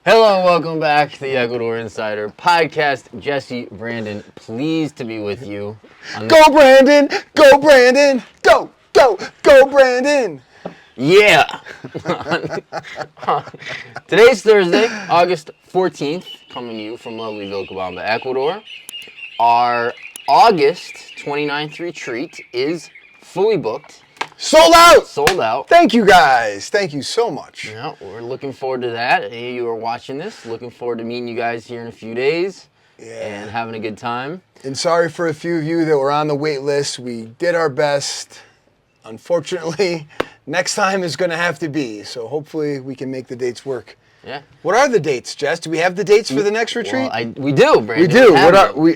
Hello and welcome back to the Ecuador Insider Podcast. Jesse, Brandon, pleased to be with you. Go Brandon! Go Brandon! Go! Go! Go Brandon! Yeah! Today's Thursday, August 14th, coming to you from lovely Vilcabamba, Ecuador. Our August 29th retreat is fully booked. Sold out! Sold out. Thank you guys. Thank you so much. Yeah, we're looking forward to that. Any of you are watching this, looking forward to meeting you guys here in a few days and having a good time. And sorry for a few of you that were on the wait list. We did our best. Unfortunately, next time is going to have to be. So hopefully we can make the dates work. Yeah. What are the dates, Jess? Do we have the dates for the next retreat? Well, we do, Brandon. We do.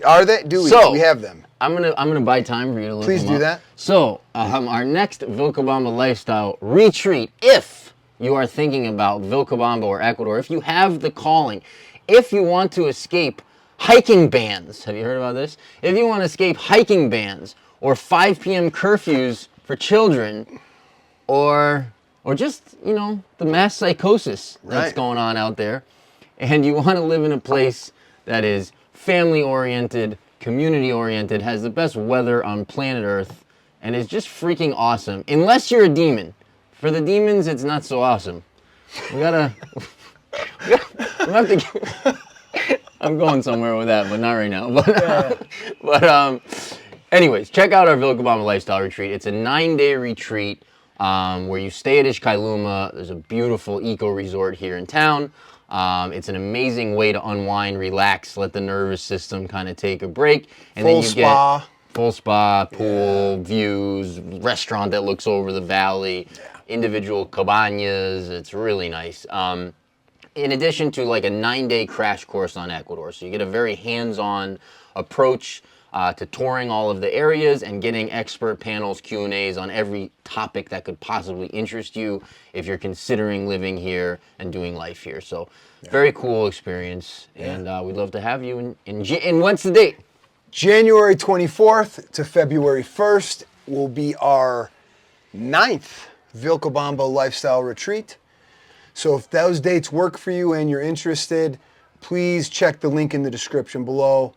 Are they? Do we? So, we have them. I'm gonna buy time for you to look Please them do up. that. So, our next Vilcabamba lifestyle retreat, if you are thinking about Vilcabamba or Ecuador, if you have the calling, if you want to escape hiking bans, have you heard about this? If you want to escape hiking bans or 5 p.m. curfews for children, or just, the mass psychosis that's going on out there, and you want to live in a place that is family-oriented, community-oriented, has the best weather on planet Earth, and is just freaking awesome. Unless you're a demon. For the demons, it's not so awesome. We have to I'm going somewhere with that, but not right now. Anyways, check out our Vilcabamba Lifestyle Retreat. It's a 9-day retreat where you stay at Ishkailuma. There's a beautiful eco-resort here in town. It's an amazing way to unwind, relax, let the nervous system kind of take a break. And full then you spa. Get full spa, pool, views, restaurant that looks over the valley, individual cabanas. It's really nice. In addition to like a 9-day crash course on Ecuador. So you get a very hands-on approach to touring all of the areas and getting expert panels, Q&As on every topic that could possibly interest you if you're considering living here and doing life here. So very cool experience, and we'd love to have you. And when's the date? January 24th to February 1st will be our 9th Vilcabamba Lifestyle Retreat. So if those dates work for you and you're interested, please check the link in the description below.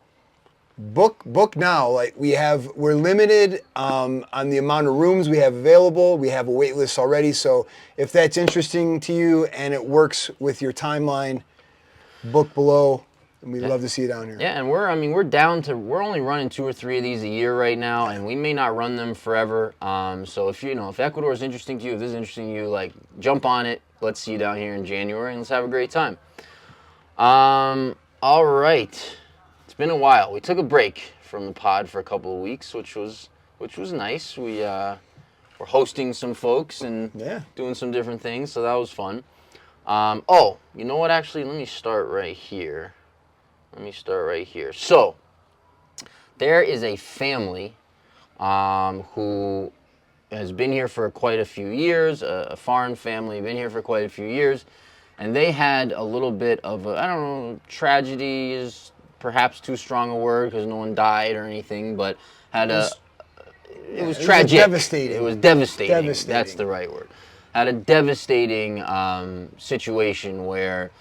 Book now. Like we're limited on the amount of rooms we have available. We have a wait list already. So if that's interesting to you and it works with your timeline, book below. And we'd love to see you down here. Yeah, and we're only running 2 or 3 of these a year right now, and we may not run them forever. So if if Ecuador is interesting to you, if this is interesting to you, jump on it. Let's see you down here in January, and let's have a great time. All right. It's been a while. We took a break from the pod for a couple of weeks, which was nice. We're hosting some folks and doing some different things, so that was fun. You know what? Actually, let me start right here. So, there is a family who has been here for quite a few years, a foreign family, been here for quite a few years, and they had a little bit of tragedy is perhaps too strong a word because no one died or anything, but it was tragic. It was devastating. That's the right word. Had a devastating situation where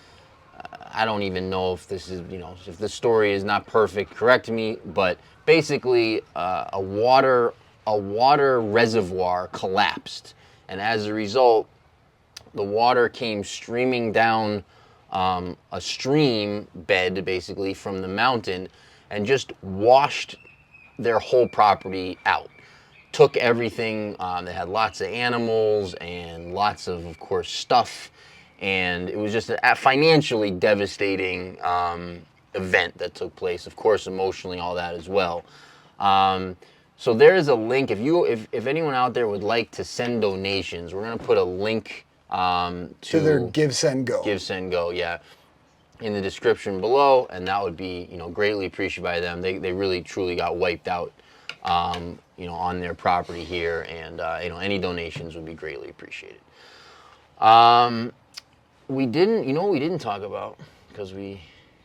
I don't even know if this is, if the story is not perfect, correct me, but basically a water reservoir collapsed, and as a result, the water came streaming down a stream bed, basically, from the mountain, and just washed their whole property out. Took everything. They had lots of animals and lots of course, stuff. And it was just a financially devastating event that took place. Of course, emotionally, all that as well. So there is a link. If anyone out there would like to send donations, we're going to put a link to their Give, Send, Go. Give, Send, Go, in the description below, and that would be greatly appreciated by them. They really truly got wiped out, on their property here, and any donations would be greatly appreciated. We didn't talk about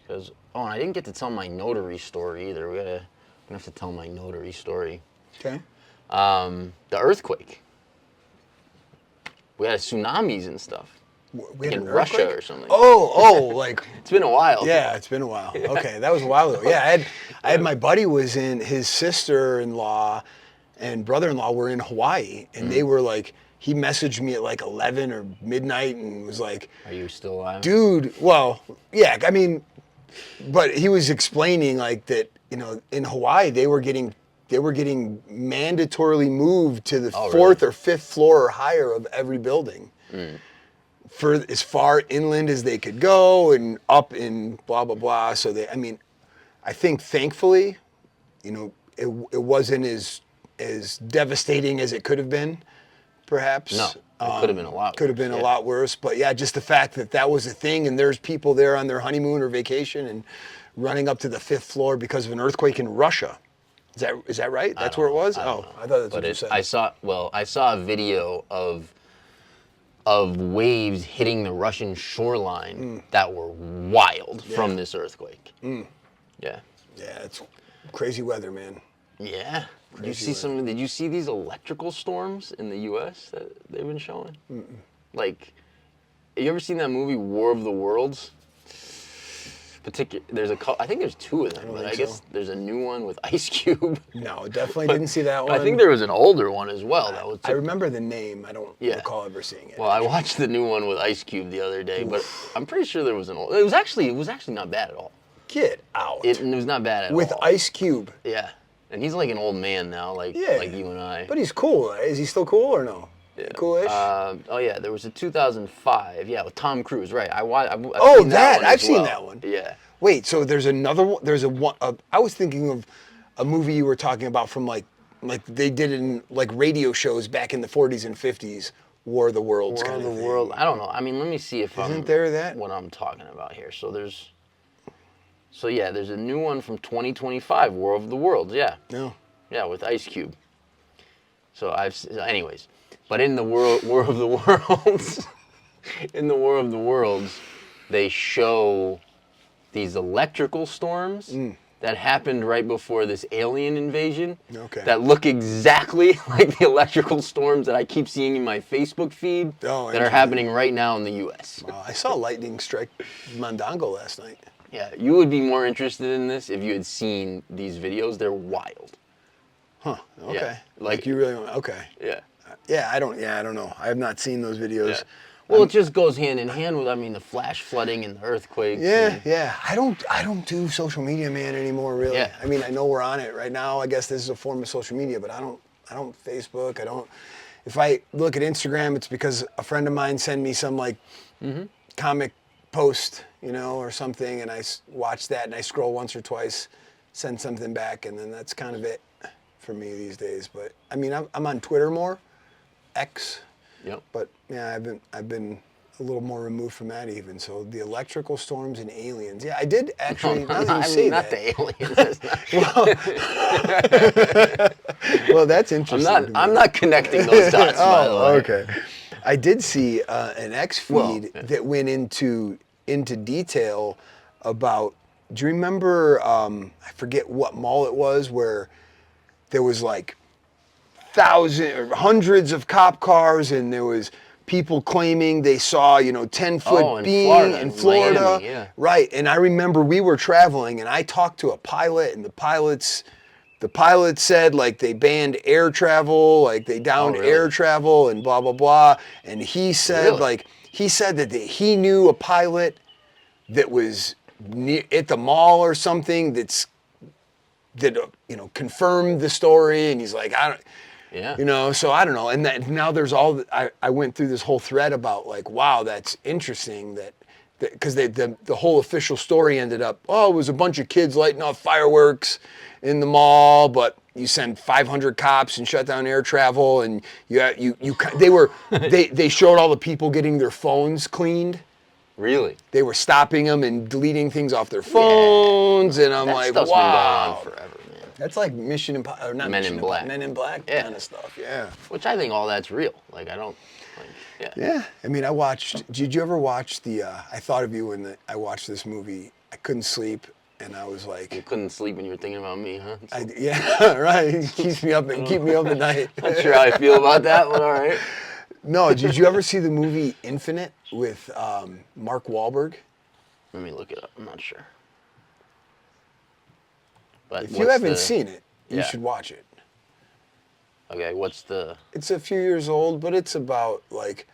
and I didn't get to tell my notary story either. We're gonna have to tell my notary story. Okay. The earthquake. We had tsunamis and stuff. We had in an Russia earthquake? or something. Like It's been a while. yeah, it's been a while. Okay, that was a while ago. Yeah, I had my buddy was in, his sister-in-law and brother-in-law were in Hawaii, and they were like, he messaged me at like 11 or midnight and was like, Are you still alive? dude, well, yeah, I mean, but he was explaining like that, in Hawaii they were getting mandatorily moved to the fourth or fifth floor or higher of every building. For as far inland as they could go and up in blah, blah, blah. So I think thankfully, it wasn't as devastating as it could have been, perhaps. No, it could have been a lot worse. Could have been a lot worse. But yeah, just the fact that was a thing and there's people there on their honeymoon or vacation and running up to the fifth floor because of an earthquake in Russia. Is that right? That's where it was? I thought that's what you said. I saw a video of waves hitting the Russian shoreline that were wild from this earthquake. Yeah. Yeah, it's crazy weather, man. Yeah. Did you see these electrical storms in the U.S. that they've been showing? Like, you ever seen that movie War of the Worlds? I think there's two of them, but I guess there's a new one with Ice Cube. No, definitely didn't see that one. I think there was an older one as well. I remember the name. I don't recall ever seeing it. Well, I watched the new one with Ice Cube the other day, but I'm pretty sure there was an old. It was actually not bad at all. Get out. It was not bad at all. With Ice Cube. Yeah, and he's like an old man now, like you and I. But he's cool. Is he still cool or no? Yeah. Coolish. There was a 2005. Yeah, with Tom Cruise. Right. I've seen that one. Yeah. Wait, so there's another one. There's a one. I was thinking of a movie you were talking about from like they did in like radio shows back in the 40s and 50s. War of the Worlds kind of thing. World. I don't know. I mean, let me see if what I'm talking about here. So there's a new one from 2025, War of the Worlds. Yeah. No. Yeah, with Ice Cube. Anyways, but in the War of the Worlds, they show these electrical storms that happened right before this alien invasion that look exactly like the electrical storms that I keep seeing in my Facebook feed that are happening right now in the U.S. I saw lightning strike Mondongo last night. Yeah, you would be more interested in this if you had seen these videos. They're wild. Huh. Okay. Yeah, like you really want? Okay. Yeah. Yeah, I don't know. I have not seen those videos. Yeah. Well, it just goes hand in hand with, the flash flooding and the earthquakes. Yeah. I don't do social media, man, anymore, really. Yeah. I mean, I know we're on it right now. I guess this is a form of social media, but I don't Facebook. If I look at Instagram, it's because a friend of mine sent me some comic post, or something, and I watch that and I scroll once or twice, send something back, and then that's kind of it for me these days. But I mean, I'm on Twitter more, X. Yep. But yeah, I've been a little more removed from that even. So the electrical storms and aliens. Yeah, I did actually. Not the aliens. Well, that's interesting. I'm not connecting those dots. By the way. Okay. I did see an X feed that went into detail about. Do you remember? I forget what mall it was where there was like hundreds of cop cars, and there was people claiming they saw 10-foot beam in Florida. Miami, yeah. Right. And I remember we were traveling, and I talked to a pilot, and the pilot said like they banned air travel, like they downed air travel, and blah blah blah. And he said that he knew a pilot that was at the mall or something that confirmed the story, and he's like, so I don't know. And that now there's I went through this whole thread about like, wow, that's interesting because the whole official story ended up, it was a bunch of kids lighting off fireworks in the mall, but you send 500 cops and shut down air travel, and they showed all the people getting their phones cleaned. Really? They were stopping them and deleting things off their phones, and I'm like, wow. Been going on forever, man. That's like Men in Black kind of stuff, yeah. Which I think all that's real. Like, I don't, Yeah, I mean, did you ever watch I thought of you when I watched this movie. I couldn't sleep, and I was like... You couldn't sleep when you were thinking about me, huh? Yeah, right. It keeps me up at night. Not sure how I feel about that, but all right. No, did you ever see the movie Infinite? with Mark Wahlberg. Let me look it up. I'm not sure. But If you haven't seen it, you Yeah. should watch it. Okay, what's the... It's a few years old, but it's about like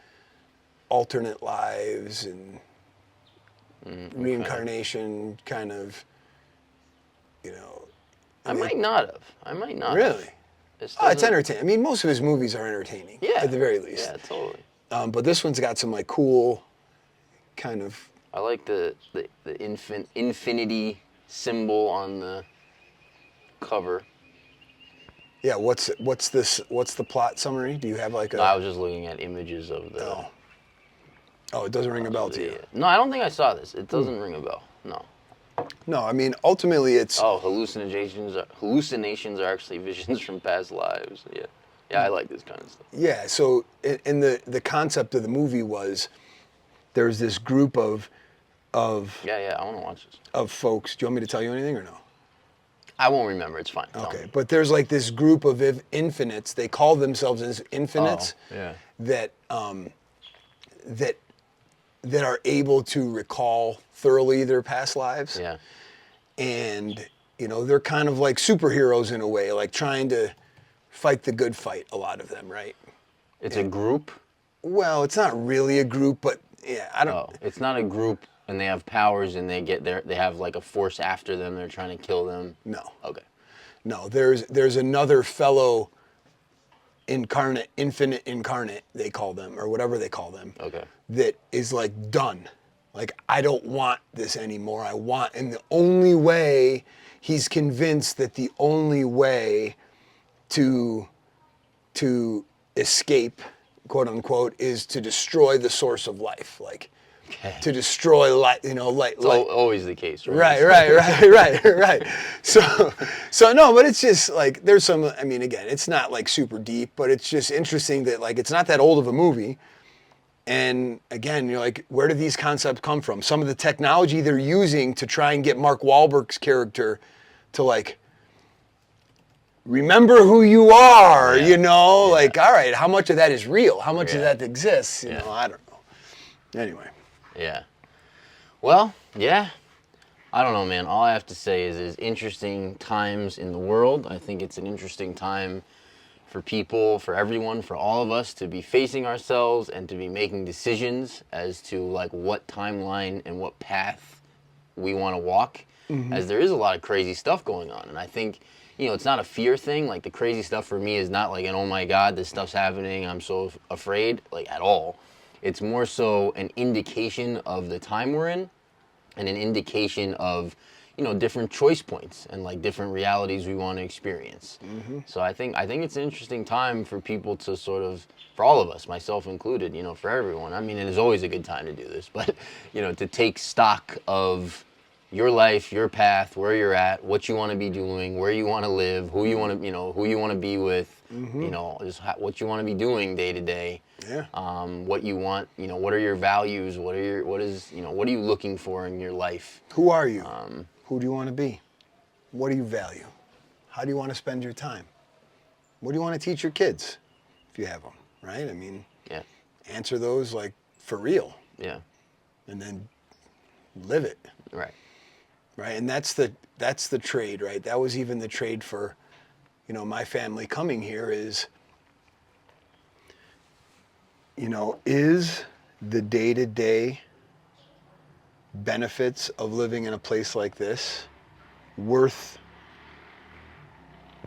alternate lives and reincarnation, kind of, you know. I might not have. I might not Really? have. It's doesn't- entertaining. I mean, most of his movies are entertaining, Yeah. at the very least. Yeah, totally. But this one's got some like cool, kind of. I like the infinity symbol on the cover. Yeah. What's the plot summary? Do you have like a? No, I was just looking at images of the... Oh, it doesn't ring a bell to you. No, I don't think I saw this. It doesn't ring a bell. No. No, I mean, ultimately it's. Oh, hallucinations are actually visions from past lives. Yeah. Yeah, I like this kind of stuff. Yeah, so in the concept of the movie was there's this group of Yeah, I want to watch this. of folks. Do you want me to tell you anything or no? I won't remember. It's fine. Tell Okay, me. but there's like this group of infinites. They call themselves as infinites Oh, yeah. that are able to recall thoroughly their past lives. Yeah. And you know, they're kind of like superheroes in a way, like trying to fight the good fight, a lot of them, right? It's a group? Well, it's not really a group, but yeah, I don't. Oh, it's not a group and they have powers and they have like a force after them. They're trying to kill them. No. Okay. No, there's another fellow incarnate, infinite incarnate, they call them, or whatever they call them. Okay. That is like done. Like, I don't want this anymore. And the only way, he's convinced that the only way to escape, quote unquote, is to destroy the source of life. Like, to destroy life, you know, like. It's always the case, right? Right. So no, but it's just like, there's some, I mean, again, it's not like super deep, but it's just interesting that like, it's not that old of a movie. And again, you're like, where do these concepts come from? Some of the technology they're using to try and get Mark Wahlberg's character to like, remember who you are, you know? Yeah. Like, all right, how much of that is real? How much of that exists? You know, I don't know. Anyway. Yeah. Well, yeah. I don't know, man. All I have to say is interesting times in the world. I think it's an interesting time for people, for everyone, for all of us to be facing ourselves and to be making decisions as to like what timeline and what path we want to walk, as there is a lot of crazy stuff going on. And I think, you know, it's not a fear thing. Like, the crazy stuff for me is not like an, oh my God, this stuff's happening, I'm so afraid, like, at all. It's more so an indication of the time we're in and an indication of, you know, different choice points and like different realities we want to experience. So I think it's an interesting time for people to sort of, for all of us, myself included, you know, for everyone. I mean, it is always a good time to do this, but, you know, to take stock of your life, your path, where you're at, what you want to be doing, where you want to live, who you want to, you know, who you want to be with, you know, just what you want to be doing day to day. Yeah. What you want, you know, what are your values? What are you looking for in your life? Who are you? Who do you want to be? What do you value? How do you want to spend your time? What do you want to teach your kids, if you have them, right? I mean, Yeah. answer those like for real, Yeah. and then live it, Right. right? And that's the trade, right? That was even the trade for, you know, my family coming here is, you know, is the day-to-day benefits of living in a place like this worth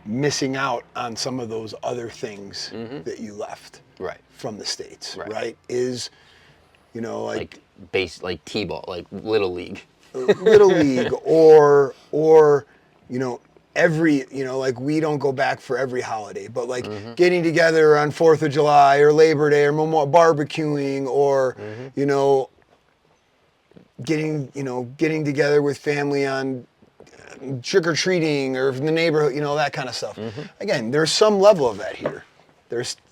missing out on some of those other things that you left Right. from the States, Right. right? Is, you know, like Like T-ball, like Little League. Little League or, you know, every, you know, like we don't go back for every holiday, but like getting together on 4th of July or Labor Day or barbecuing or, you know, getting together with family on trick-or-treating or from the neighborhood, you know, that kind of stuff. Again, there's some level of that here.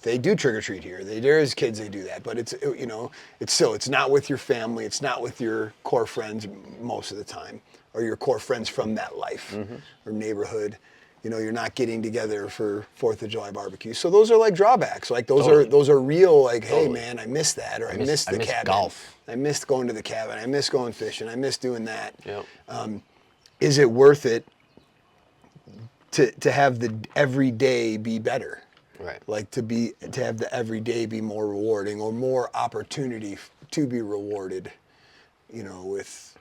They do trick-or-treat here. There's kids, they do that, but it's, you know, it's not with your family. It's not with your core friends most of the time, or your core friends from that life or neighborhood. you're not getting together for 4th of July barbecue. So those are like drawbacks. Like those Totally. are real. Like, hey Totally. man, I missed that, or I miss missed the cabin. golf. I missed going to the cabin. I miss going fishing. I miss doing that. Yep. Is it worth it to have the everyday be better? Right. Like to have the everyday be more rewarding, or more opportunity to be rewarded, with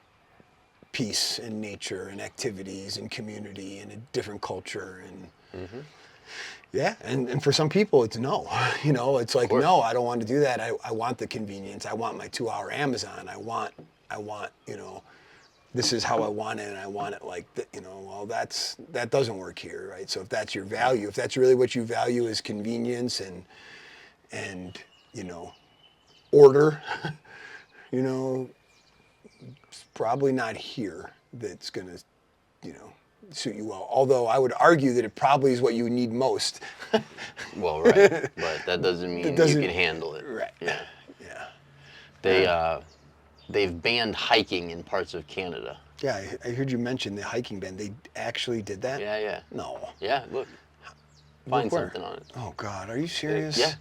peace and nature and activities and community and a different culture and yeah, and for some people it's no. It's like, no, I don't want to do that. I want the convenience. I want my 2-hour Amazon. I want, this is how I want it, and I want it like that, well, that doesn't work here, right? So if that's your value, if that's really what you value is convenience and order, it's probably not here that's going to, suit you well. Although I would argue that it probably is what you need most. Well, right. But that doesn't mean you can handle it. Right. Yeah. Yeah. They've banned hiking in parts of Canada. Yeah, I heard you mention the hiking ban. They actually did that? Yeah. No. Yeah, look. Find Where? something on it. Oh, God. Are you serious? Yeah.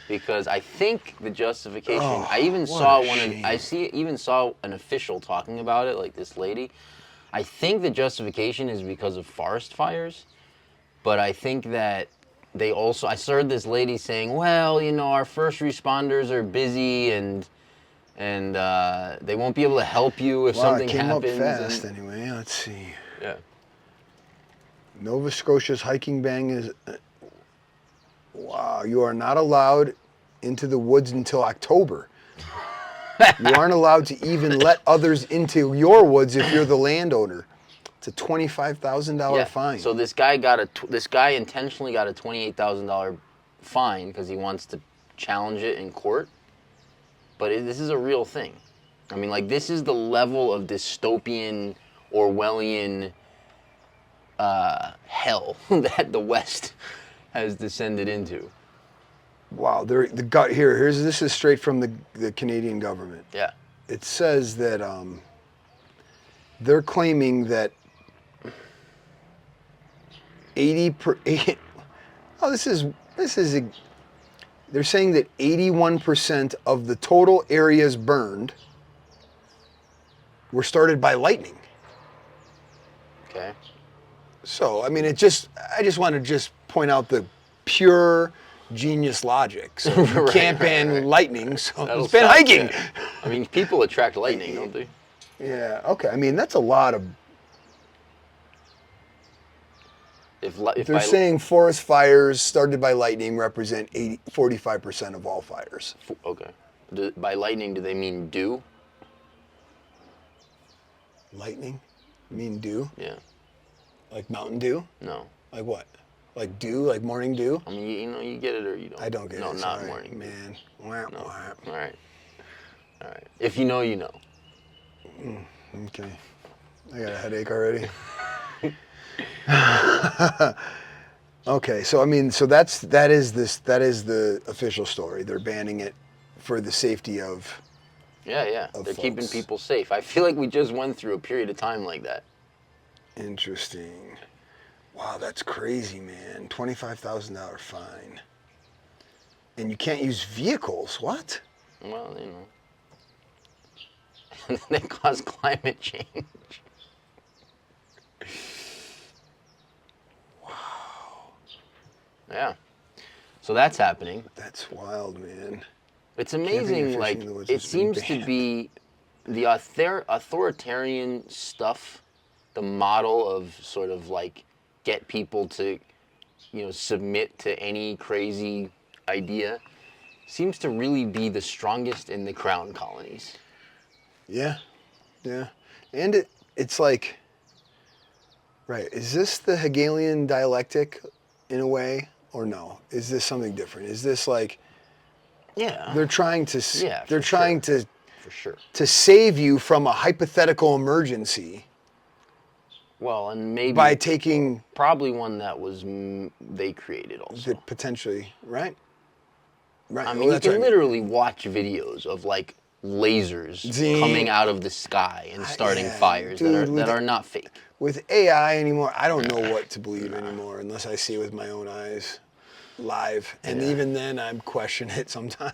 Because I think the justification, Oh, I even what saw a shame. even saw an official talking about it, like this lady. I think the justification is because of forest fires, but I think that I heard this lady saying, well, our first responders are busy and they won't be able to help you if something it came happens. up fast anyway. Let's see. Yeah. Nova Scotia's hiking ban is... Wow, you are not allowed into the woods until October. You aren't allowed to even let others into your woods if you're the landowner. It's a $25,000 fine. So this guy intentionally got a $28,000 fine because he wants to challenge it in court. But this is a real thing. I mean, like, this is the level of dystopian, Orwellian hell that the West has descended into. Wow, this is straight from the Canadian government. Yeah. It says that they're claiming that they're saying that 81% of the total areas burned were started by lightning. Okay. So, I mean, I just want to just point out the pure genius logic. So you can't ban lightning, so it's been hiking. Yeah. I mean, people attract lightning, don't they? Yeah, okay. I mean, that's a lot of... If They're saying forest fires started by lightning represent 45% of all fires. Okay. By lightning, do they mean dew? Lightning? You mean dew? Yeah. Like Mountain Dew? No. Like what? Like dew? Like morning dew? I mean, you get it or you don't. I don't get it. No, not sorry, morning dew. man. Wah, No. wah. All right. If you know, you know. Okay. I got a headache already. Okay, so I mean, that is the official story. They're banning it for the safety of... Yeah. They're keeping folks. people safe. I feel like we just went through a period of time like that. Interesting. Wow, that's crazy, man. $25,000 fine. And you can't use vehicles. What? Well, they cause climate change. Wow. Yeah. So that's happening. That's wild, man. It's Camping and amazing, fishing like, in the woods it has been seems to banned. be the authoritarian stuff, the model of sort of like get people to, submit to any crazy idea, seems to really be the strongest in the crown colonies. Yeah. And it's like, right, is this the Hegelian dialectic in a way, or no? Is this something different? Is this like... Yeah. They're trying to For sure. to save you from a hypothetical emergency. Well, and maybe by taking probably one that was they created also. Potentially, right? I mean, you can literally watch videos of like lasers coming out of the sky and starting fires dude, that are not fake. With AI anymore, I don't know what to believe anymore unless I see it with my own eyes live. And even then, I'm questioning it sometimes.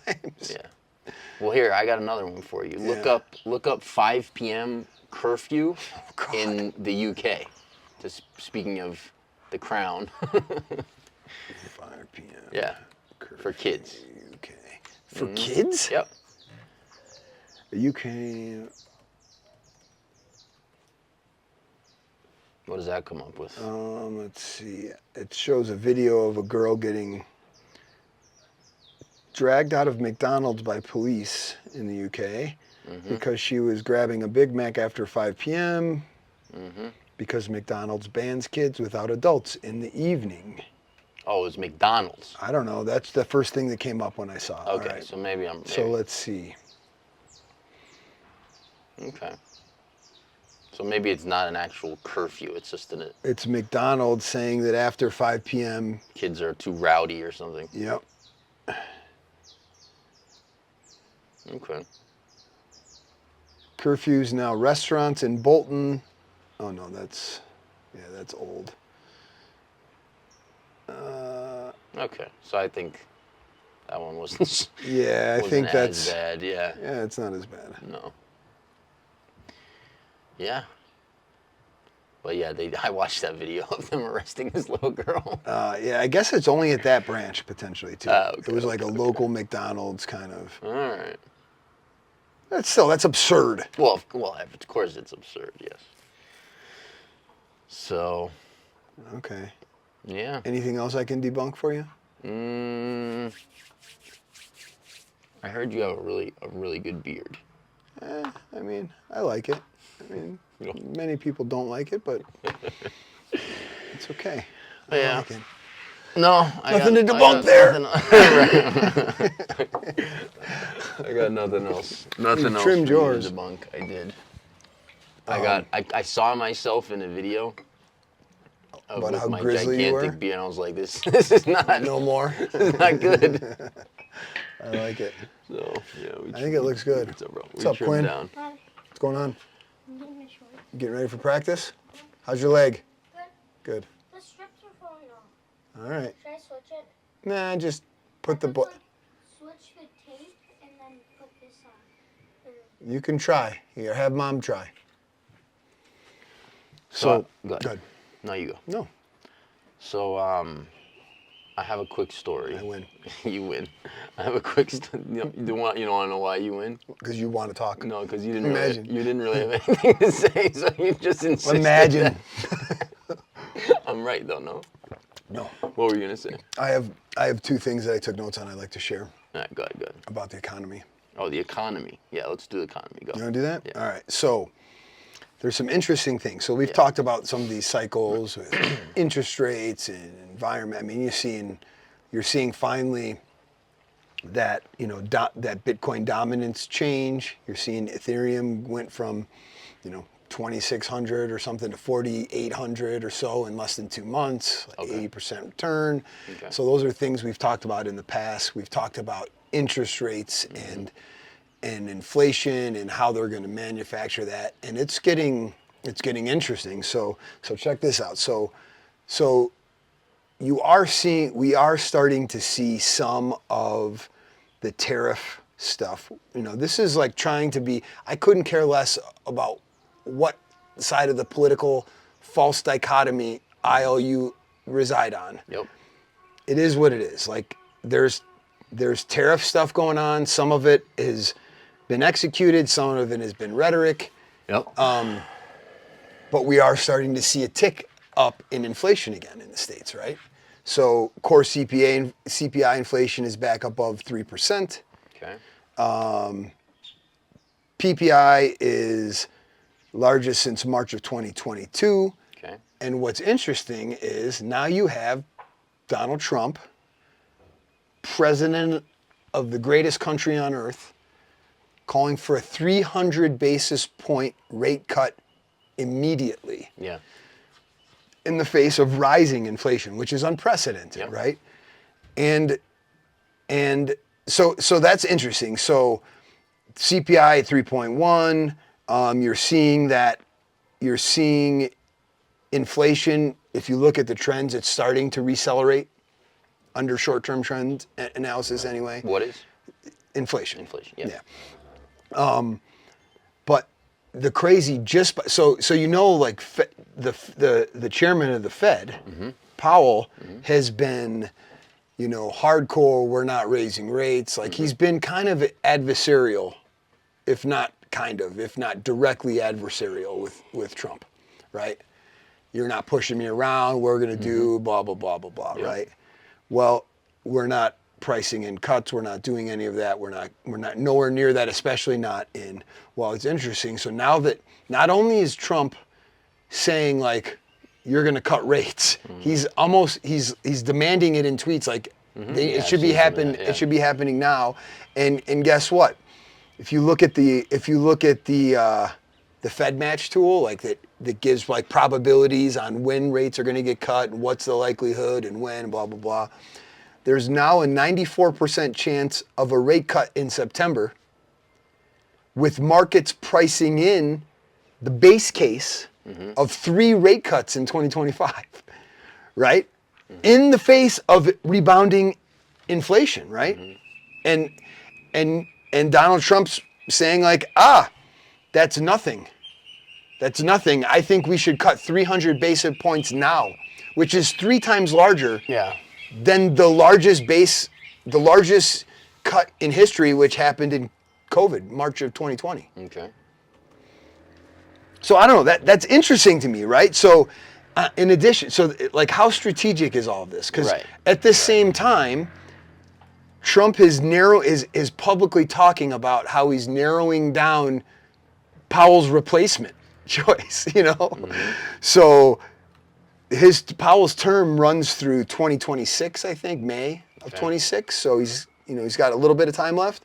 Yeah. Well, here, I got another one for you. Look up 5 p.m. curfew in the UK. Just speaking of the Crown. 5 p.m. Yeah. For kids. UK. For kids? Yep. The UK. What does that come up with? Let's see. It shows a video of a girl getting dragged out of McDonald's by police in the UK because she was grabbing a Big Mac after 5 p.m. Because McDonald's bans kids without adults in the evening. Oh, it was McDonald's. I don't know. That's the first thing that came up when I saw it. Okay, right. so maybe I'm... So let's see. Okay. So maybe it's not an actual curfew. It's just It's McDonald's saying that after 5 p.m. kids are too rowdy or something. Yep. Okay. Curfews now. Restaurants in Bolton. Oh no, that's old. Okay, so I think that one wasn't. Yeah, I think that's as bad. Yeah. Yeah, it's not as bad. No. Yeah. But yeah, I watched that video of them arresting this little girl. Yeah, I guess it's only at that branch potentially too. Okay, it was like a local McDonald's kind of. All right. That's absurd. Well, of course it's absurd. Yes. So. Okay. Yeah. Anything else I can debunk for you? I heard you have a really good beard. I mean, I like it. I mean, many people don't like it, but it's okay. I like it. No, nothing to debunk there. I got nothing else. Nothing else. Trimmed for you yours. to debunk. I did. I saw myself in a video. About with how my grizzly you were? gigantic beard, and I was like, this is not. No more. This is not good. I like it. So yeah, I think it looks good. What's up, Quinn? Down. What's going on? I'm getting my shorts. Getting ready for practice? How's your leg? Good. Good. The strips are falling off. All right. Should I switch it? Nah, just put the. Switch the tape and then put this on. You can try. Here, have Mom try. So good. No, you go. No, So I have a quick story. I win. You win. I have a quick. You don't want to know why you win? Because you want to talk. No, because you didn't. Imagine. You didn't really have anything to say, so you just insisted. Imagine. that- I'm right though. No. No. What were you gonna say? I have two things that I took notes on I'd like to share All right, go ahead. Go ahead. about the economy. Oh, the economy. Yeah, let's do the economy. Go. You want to do that? Yeah. All right. So there's some interesting things. So we've talked about some of these cycles with interest rates and environment. I mean, you're seeing finally that that Bitcoin dominance change. You're seeing Ethereum went from 2,600 or something to 4,800 or so in less than 2 months, like 80% return. Okay. So those are things we've talked about in the past. We've talked about interest rates and inflation and how they're going to manufacture that, and it's getting interesting. So check this out. So we are starting to see some of the tariff stuff. This is like trying to be. I couldn't care less about what side of the political false dichotomy aisle you reside on. Yep. It is what it is. Like there's tariff stuff going on. Some of it has been executed. Some of it has been rhetoric. Yep. But we are starting to see a tick up in inflation again in the States, right? So core CPI inflation is back above 3%. Okay. PPI is largest since March of 2022. Okay. And what's interesting is now you have Donald Trump, president of the greatest country on earth, calling for a 300 basis point rate cut immediately Yeah. in the face of rising inflation, which is unprecedented, Yep. right? And so that's interesting. So CPI at 3.1. You're seeing inflation. If you look at the trends, it's starting to decelerate under short-term trend analysis anyway. What is? Inflation. Inflation, yeah. But the crazy so like the chairman of the Fed, Powell, has been, hardcore. We're not raising rates. Like he's been kind of adversarial, if not directly adversarial with Trump, right? You're not pushing me around. We're gonna do blah blah blah blah blah, right? Well, we're not pricing in cuts. We're not doing any of that. We're not nowhere near that, especially not in. Well, it's interesting. So now that not only is Trump saying like you're going to cut rates, he's demanding it in tweets like it should be It should be happening now. And guess what? If you look at the Fed match tool, like that gives like probabilities on when rates are going to get cut and what's the likelihood and when, blah blah blah. There's now a 94% chance of a rate cut in September, with markets pricing in the base case of 3 rate cuts in 2025, right? In the face of rebounding inflation, right? And Donald Trump's saying like, that's nothing. That's nothing. I think we should cut 300 basis points now, which is 3 times larger. Yeah. Than the largest cut in history, which happened in COVID, March of 2020. Okay. So I don't know. That's interesting to me, right? So, in addition, like how strategic is all of this? Because at the same time, Trump is publicly talking about how he's narrowing down Powell's replacement choice. So. Powell's term runs through 2026, I think, May of 26. So he's got a little bit of time left.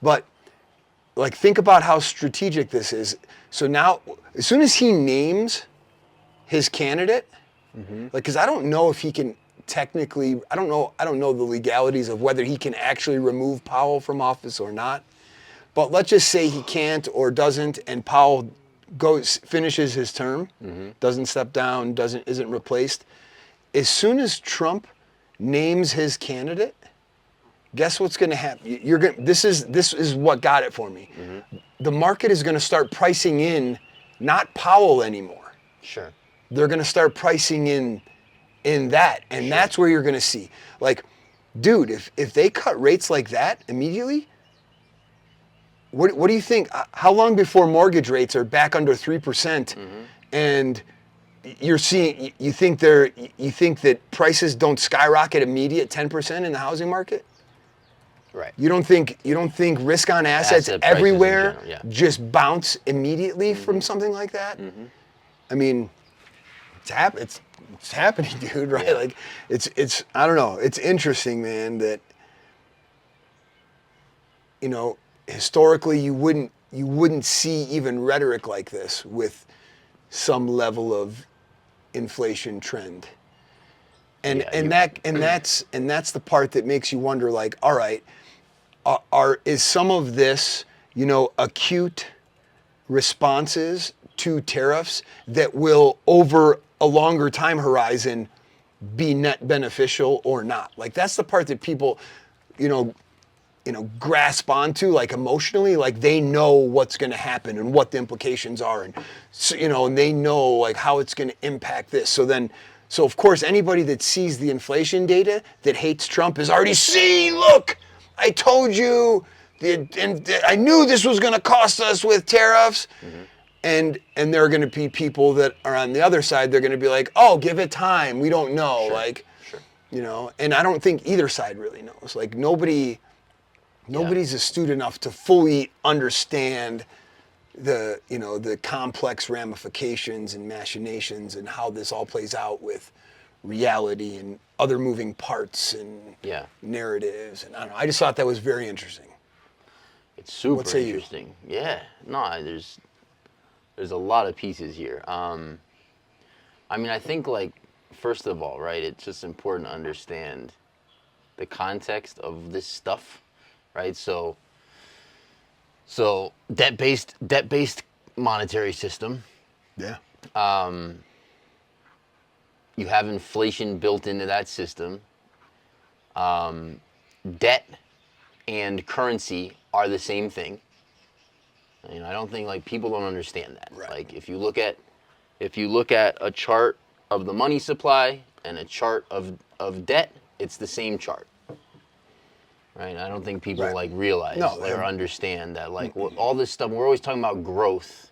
But like, think about how strategic this is. So now, as soon as he names his candidate, like, because I don't know if he can technically, I don't know the legalities of whether he can actually remove Powell from office or not. But let's just say he can't or doesn't, and Powell finishes his term, doesn't step down, isn't replaced. As soon as Trump names his candidate, guess what's going to happen? This is what got it for me. The market is going to start pricing in not Powell anymore. Sure. They're going to start pricing in that, and that's where you're going to see. Like, dude, if they cut rates like that immediately. What do you think? How long before mortgage rates are back under 3%, and you think that prices don't skyrocket immediate 10% in the housing market? Right. You don't think risk on assets everywhere just bounce immediately from something like that? I mean, it's happening, dude. Right? Yeah. Like it's I don't know. It's interesting, man. That historically, you wouldn't see even rhetoric like this with some level of inflation trend, and that's the part that makes you wonder. Like, all right, is some of this acute responses to tariffs that will over a longer time horizon be net beneficial or not? Like, that's the part that people, grasp onto, like, emotionally, like they know what's going to happen and what the implications are, and so, and they know like how it's going to impact this. So of course, anybody that sees the inflation data that hates Trump is already seeing. Look, I told you, I knew this was going to cost us with tariffs, and there are going to be people that are on the other side. They're going to be like, oh, give it time. We don't know, and I don't think either side really knows. Like nobody's astute enough to fully understand the complex ramifications and machinations and how this all plays out with reality and other moving parts and narratives. And I don't know. I just thought that was very interesting. It's super interesting. Yeah. No, there's a lot of pieces here. I mean, I think, like, first of all, right, it's just important to understand the context of this stuff. Right, so So debt-based monetary system. Yeah. You have inflation built into that system. Debt and currency are the same thing. I don't think like people don't understand that. Right. Like if you look at a chart of the money supply and a chart of debt, it's the same chart. Right? I don't think people like realize or understand that like all this stuff. We're always talking about growth.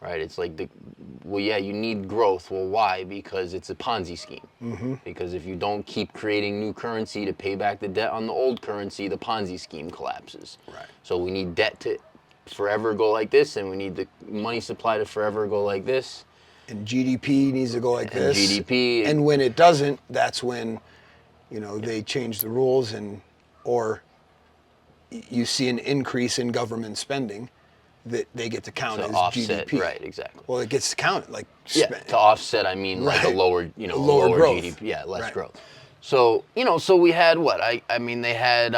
Right? It's like you need growth. Well, why? Because it's a Ponzi scheme. Mm-hmm. Because if you don't keep creating new currency to pay back the debt on the old currency, the Ponzi scheme collapses. Right. So we need debt to forever go like this, and we need the money supply to forever go like this. And GDP needs to go like this. GDP. And when it doesn't, that's when, they change the rules or you see an increase in government spending that they get to count as offset, GDP. right, exactly. Well, it gets to count like to offset, I mean like a lower, lower growth. GDP, less growth. So, so we had what? They had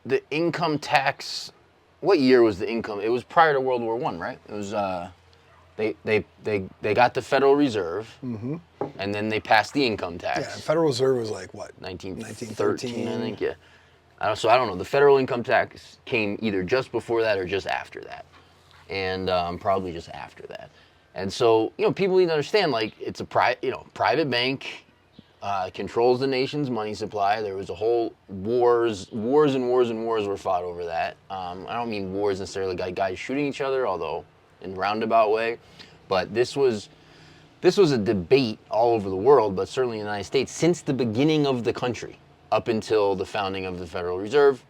the income tax. What year was the income? It was prior to World War I, right? It was they got the Federal Reserve, and then they passed the income tax. Yeah, Federal Reserve was like what? 1913, I think. Yeah. So I don't know. The federal income tax came either just before that or just after that, and probably just after that. And so people need to understand like it's a private bank controls the nation's money supply. There was a whole wars were fought over that. I don't mean wars necessarily like guys shooting each other, although in a roundabout way, but this was a debate all over the world, but certainly in the United States since the beginning of the country. Up until the founding of the Federal Reserve,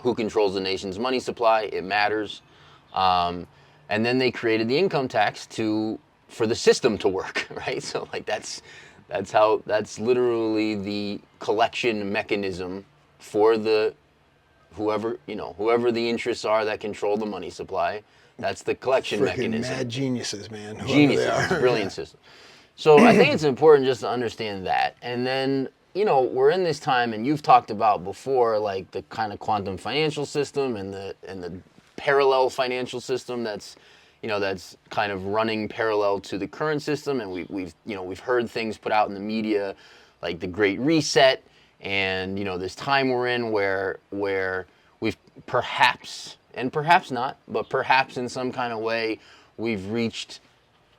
who controls the nation's money supply, it matters. And then they created the income tax for the system to work, right? So like that's literally the collection mechanism for whoever the interests are that control the money supply. That's the collection mechanism. Mad geniuses, man. Geniuses, it's a brilliant system. So I think it's important just to understand that. And then we're in this time, and you've talked about before, like the kind of quantum financial system and the parallel financial system that's kind of running parallel to the current system. And we've heard things put out in the media, like the Great Reset, and this time we're in where we've perhaps not, but perhaps in some kind of way we've reached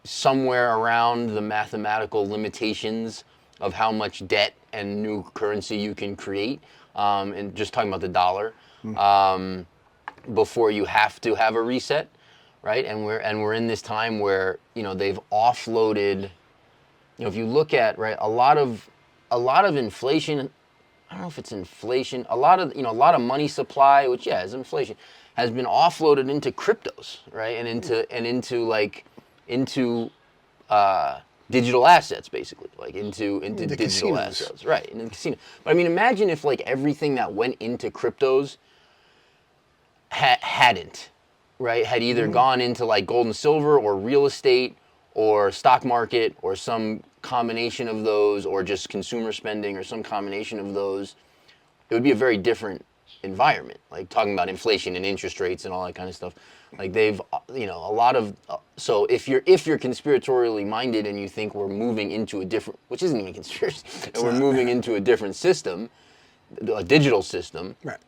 somewhere around the mathematical limitations of how much debt and new currency you can create, and just talking about the dollar, before you have to have a reset, right? And we're in this time where they've offloaded. If you look at a lot of inflation, I don't know if it's inflation. A lot of money supply, which is inflation, has been offloaded into cryptos, right? And into digital assets, basically, like into digital casinos. assets, right? In the casino. But I mean, imagine if like everything that went into cryptos hadn't, right? Had either gone into like gold and silver or real estate or stock market or some combination of those, or just consumer spending or some combination of those. It would be a very different environment, like talking about inflation and interest rates and all that kind of stuff. Like they've, a lot of, so if you're conspiratorially minded and you think we're moving into a different, which isn't even conspiracy, and we're moving into a different system, a digital system, right?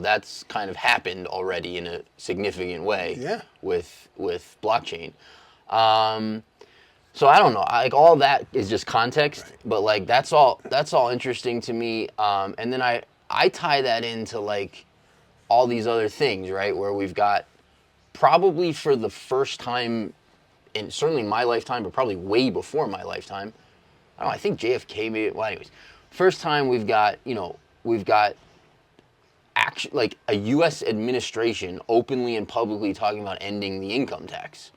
That's kind of happened already in a significant way with blockchain. So I don't know, like all that is just context, but like that's all interesting to me. And then I tie that into like all these other things, right? Where we've got probably for the first time in certainly my lifetime, but probably way before my lifetime. I don't know, I think JFK made it. Well, anyways, first time we've got actually like a U.S. administration openly and publicly talking about ending the income tax.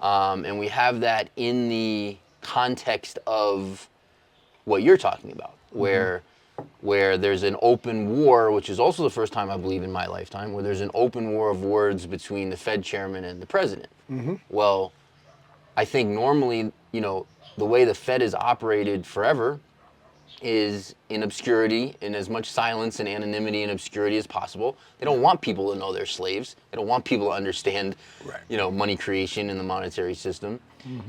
And we have that in the context of what you're talking about, where there's an open war, which is also the first time I believe in my lifetime, where there's an open war of words between the Fed chairman and the president. Well, I think normally, the way the Fed has operated forever is in obscurity, in as much silence and anonymity and obscurity as possible. They don't want people to know they're slaves. They don't want people to understand, money creation in the monetary system.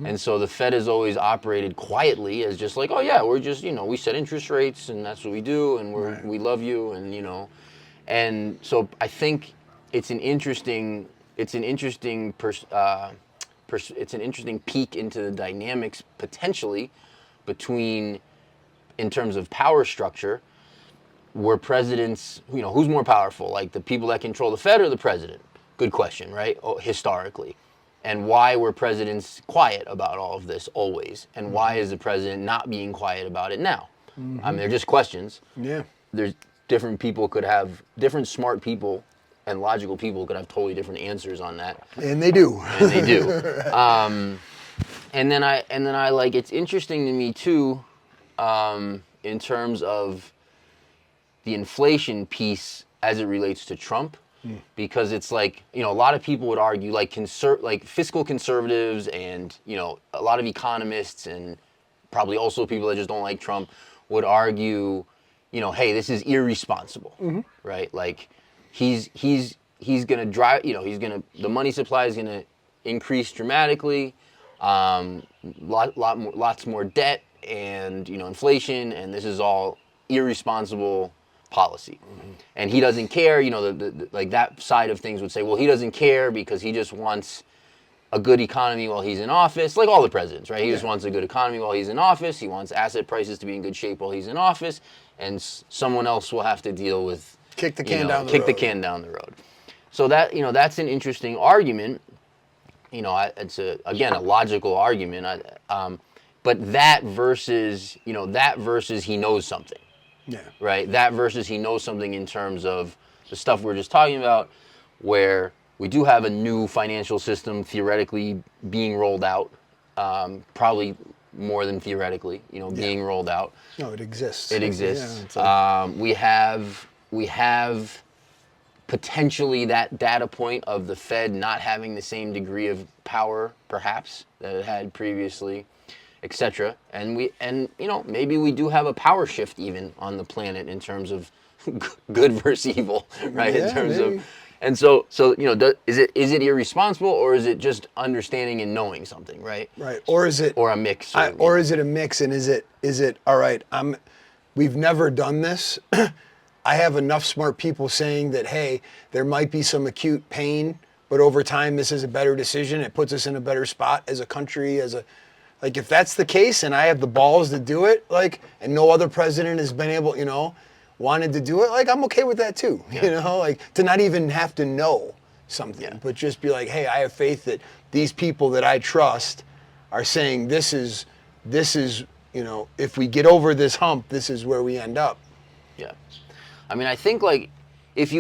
And so the Fed has always operated quietly as just like, oh yeah, we're just, we set interest rates and that's what we do, and we love you, and and so I think it's an interesting peek into the dynamics potentially between, in terms of power structure, where presidents, who's more powerful, like the people that control the Fed or the president? Good question, right? Historically. And why were presidents quiet about all of this always? And why is the president not being quiet about it now? I mean, they're just questions. Yeah. There's different smart people and logical people could have totally different answers on that. And they do. And they do. And then I like, it's interesting to me too, in terms of the inflation piece as it relates to Trump, because it's like, a lot of people would argue, like fiscal conservatives and, a lot of economists and probably also people that just don't like Trump would argue, hey, this is irresponsible, right? Like he's going to drive, the money supply is going to increase dramatically, lots more debt and, inflation, and this is all irresponsible policy. And he doesn't care, like that side of things would say, well, he doesn't care because he just wants a good economy while he's in office, like all the presidents, right? He just wants a good economy while he's in office. He wants asset prices to be in good shape while he's in office, and someone else will have to deal with kick the can down the road. So that, that's an interesting argument. It's a logical argument. But that versus he knows something. Yeah. Right? That versus he knows something in terms of the stuff we're just talking about, where we do have a new financial system theoretically being rolled out, probably more than theoretically, being rolled out. No, it exists. It exists. We have potentially that data point of the Fed not having the same degree of power, perhaps, that it had previously, etc. And maybe we do have a power shift even on the planet in terms of good versus evil, right? Yeah, in terms maybe. of, and so is it irresponsible, or is it just understanding and knowing something, right? Right. Or is it, or a mix? or is it a mix? And is it all right? We've never done this. I have enough smart people saying that, hey, there might be some acute pain, but over time this is a better decision. It puts us in a better spot as a country, like if that's the case, and I have the balls to do it, like, and no other president has been able, wanted to do it, like, I'm okay with that too. Like to not even have to know something, but just be like, hey, I have faith that these people that I trust are saying this is, if we get over this hump, this is where we end up. Yeah. I mean, I think like if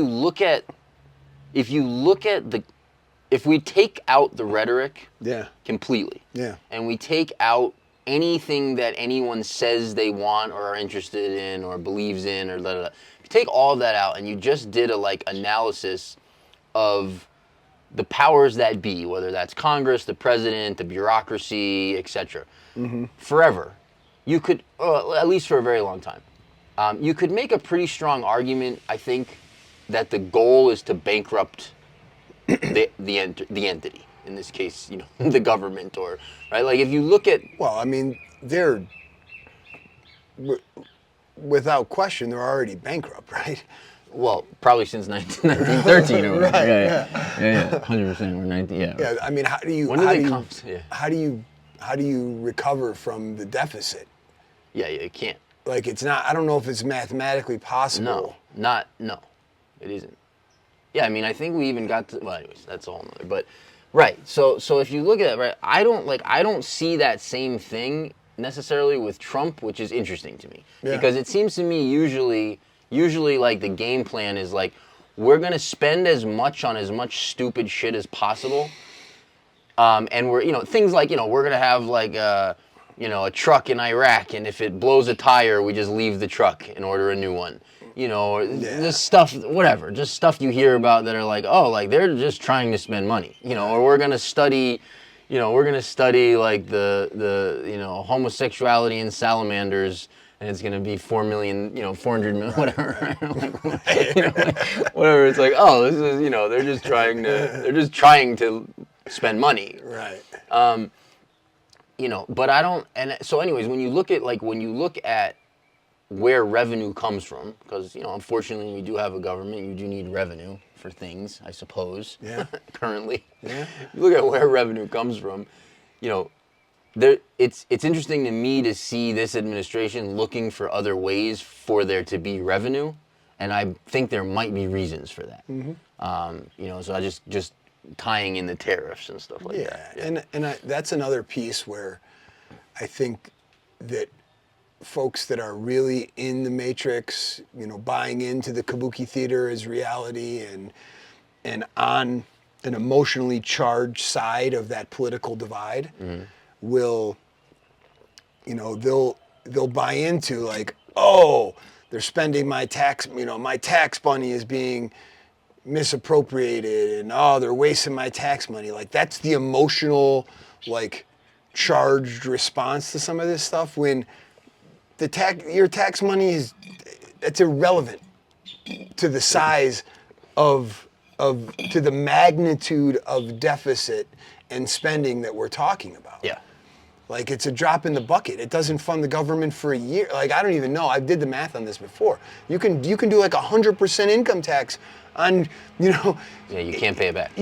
we take out the rhetoric completely, and we take out anything that anyone says they want or are interested in or believes in or if you take all of that out and you just did a analysis of the powers that be, whether that's Congress, the president, the bureaucracy, etc., forever, you could, at least for a very long time, you could make a pretty strong argument, I think, that the goal is to bankrupt the entity. In this case, the government, or right. Like if you look at, well, I mean, they're without question they're already bankrupt, right? Well, probably since 1913 or whatever. Right. Yeah. 100%. Or 19. Yeah. Yeah. I mean, how do you? When do they come? Yeah. How do you recover from the deficit? Yeah, you can't. Like it's not. I don't know if it's mathematically possible. No, it isn't. Yeah, I mean, I think we even got to. Well, anyways, that's a whole nother. But right. So if you look at it, right, I don't see that same thing necessarily with Trump, which is interesting to me because it seems to me usually like the game plan is like we're gonna spend as much on as much stupid shit as possible, and we're things like we're gonna have like a truck in Iraq, and if it blows a tire, we just leave the truck and order a new one. Just stuff, whatever, just stuff you hear about that are like, oh, like they're just trying to spend money, or we're gonna study like the homosexuality in salamanders and it's gonna be 4 million, 400 million, whatever. Whatever. It's like, oh, this is, they're just trying to spend money. Right. But I don't. And so, anyways, when you look at where revenue comes from, because unfortunately we do have a government, you do need revenue for things, I suppose. Yeah. Currently. Yeah. You look at where revenue comes from, it's interesting to me to see this administration looking for other ways for there to be revenue, and I think there might be reasons for that. Mm-hmm. So I just tying in the tariffs and stuff like that. Yeah, and that's another piece where I think that folks that are really in the matrix, buying into the kabuki theater as reality and on an emotionally charged side of that political divide, will, they'll buy into like, oh, they're spending my tax money is being misappropriated, and oh, they're wasting my tax money. Like, that's the emotional, like, charged response to some of this stuff, when your tax money it's irrelevant to the size to the magnitude of deficit and spending that we're talking about. Yeah. Like, it's a drop in the bucket. It doesn't fund the government for a year. Like, I don't even know. I did the math on this before. You can do like 100% income tax on, Yeah, you can't pay it back.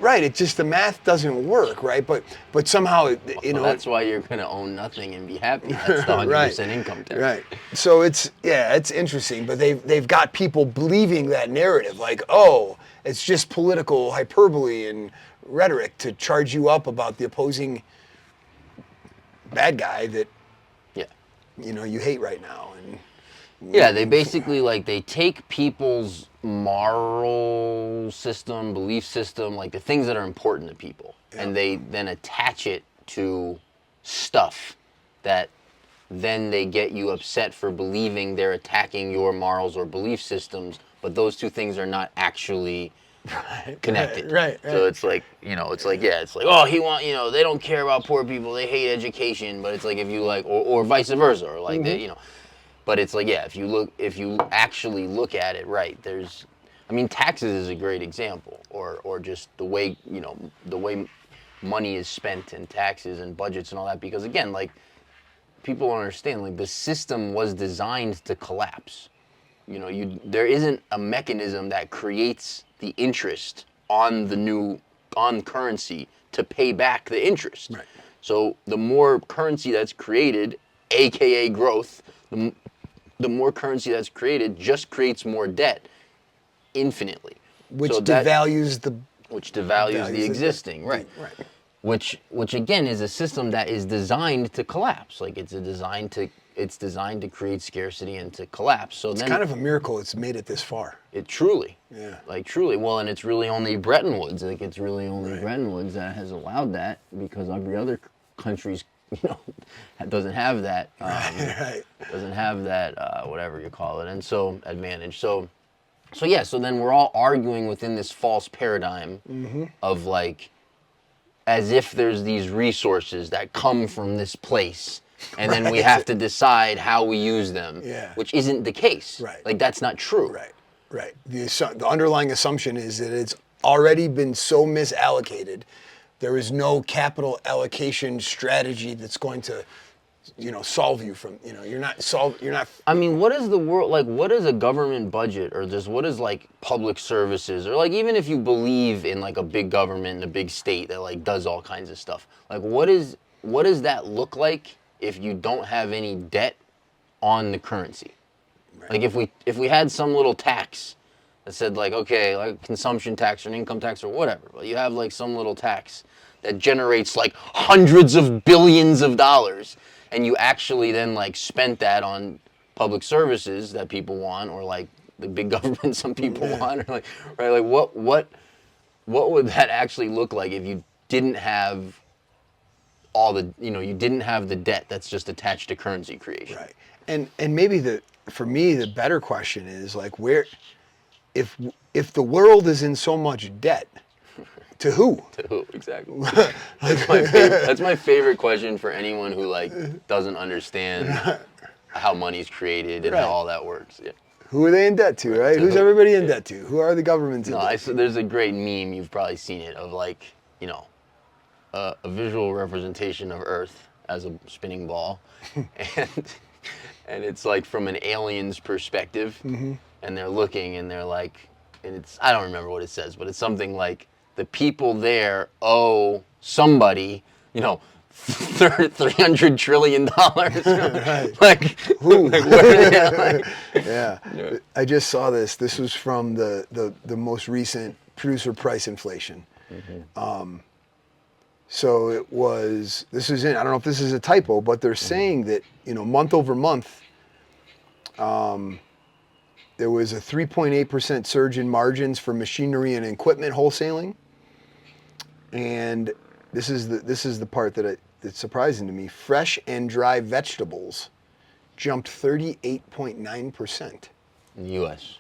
Right. It just, the math doesn't work, right? But somehow, that's why you're gonna own nothing and be happy. That's the 100% income tax. Right. So it's interesting, but they've got people believing that narrative, like, oh, it's just political hyperbole and rhetoric to charge you up about the opposing bad guy that you hate right now. And they basically, like, they take people's moral system, belief system, like the things that are important to people, and they then attach it to stuff that then they get you upset for believing they're attacking your morals or belief systems, but those two things are not actually connected. Right. So it's like, it's like, oh, they don't care about poor people, they hate education, but it's like, if you like, or vice versa, or like that, But it's like, if you actually look at it, right, taxes is a great example, or just the way money is spent and taxes and budgets and all that, because again, like, people don't understand, like, the system was designed to collapse. There isn't a mechanism that creates the interest on currency to pay back the interest. Right. So the more currency that's created, aka growth, the more currency that's created just creates more debt infinitely. Which devalues the existing, right. Which again is a system that is designed to collapse. Like, it's designed to create scarcity and to collapse. So it's kind of a miracle it's made it this far. It truly. Yeah. Like, truly. Well, and it's really only Bretton Woods. Like, it's really only Bretton Woods that has allowed that, because every other country's doesn't have that. Doesn't have that, whatever you call it, and so advantage. So then we're all arguing within this false paradigm of, like, as if there's these resources that come from this place, and then we have to decide how we use them, which isn't the case. Right. Like, that's not true. Right. The underlying assumption is that it's already been so misallocated. There is no capital allocation strategy that's going to, solve you from, you're not. I mean, what is the world, like, what is a government budget, or just what is, like, public services, or, like, even if you believe in, like, a big government and a big state that, like, does all kinds of stuff, like, what does that look like if you don't have any debt on the currency? Right. Like, if we had some little tax that said, like, okay, like consumption tax or an income tax or whatever, but you have, like, some little tax that generates, like, hundreds of billions of dollars, and you actually then, like, spent that on public services that people want, or, like, the big government some people want, or, like, right, like, what would that actually look like if you didn't have all the, you didn't have the debt that's just attached to currency creation? Right. And maybe for me the better question is, like, where, if the world is in so much debt, to who? To who, exactly. That's my favorite question for anyone who, like, doesn't understand how money's created and Right. how all that works. Yeah. Who are they in debt to, right? Who's everybody in debt to? Who are the governments in No, debt to? there's a great meme, you've probably seen it, of like, a visual representation of Earth as a spinning ball. and it's like from an alien's perspective. And they're looking and they're like, and it's, I don't remember what it says, but it's something like the people there owe somebody, $300 trillion. Right. Like, Who? like, where they like, Yeah. I just saw this. This was from the most recent producer price inflation. So it was, this is in, I don't know if this is a typo, but they're saying that, month over month, there was a 3.8% surge in margins for machinery and equipment wholesaling. And this is the part that's surprising to me. Fresh and dry vegetables jumped 38.9%. in the U.S.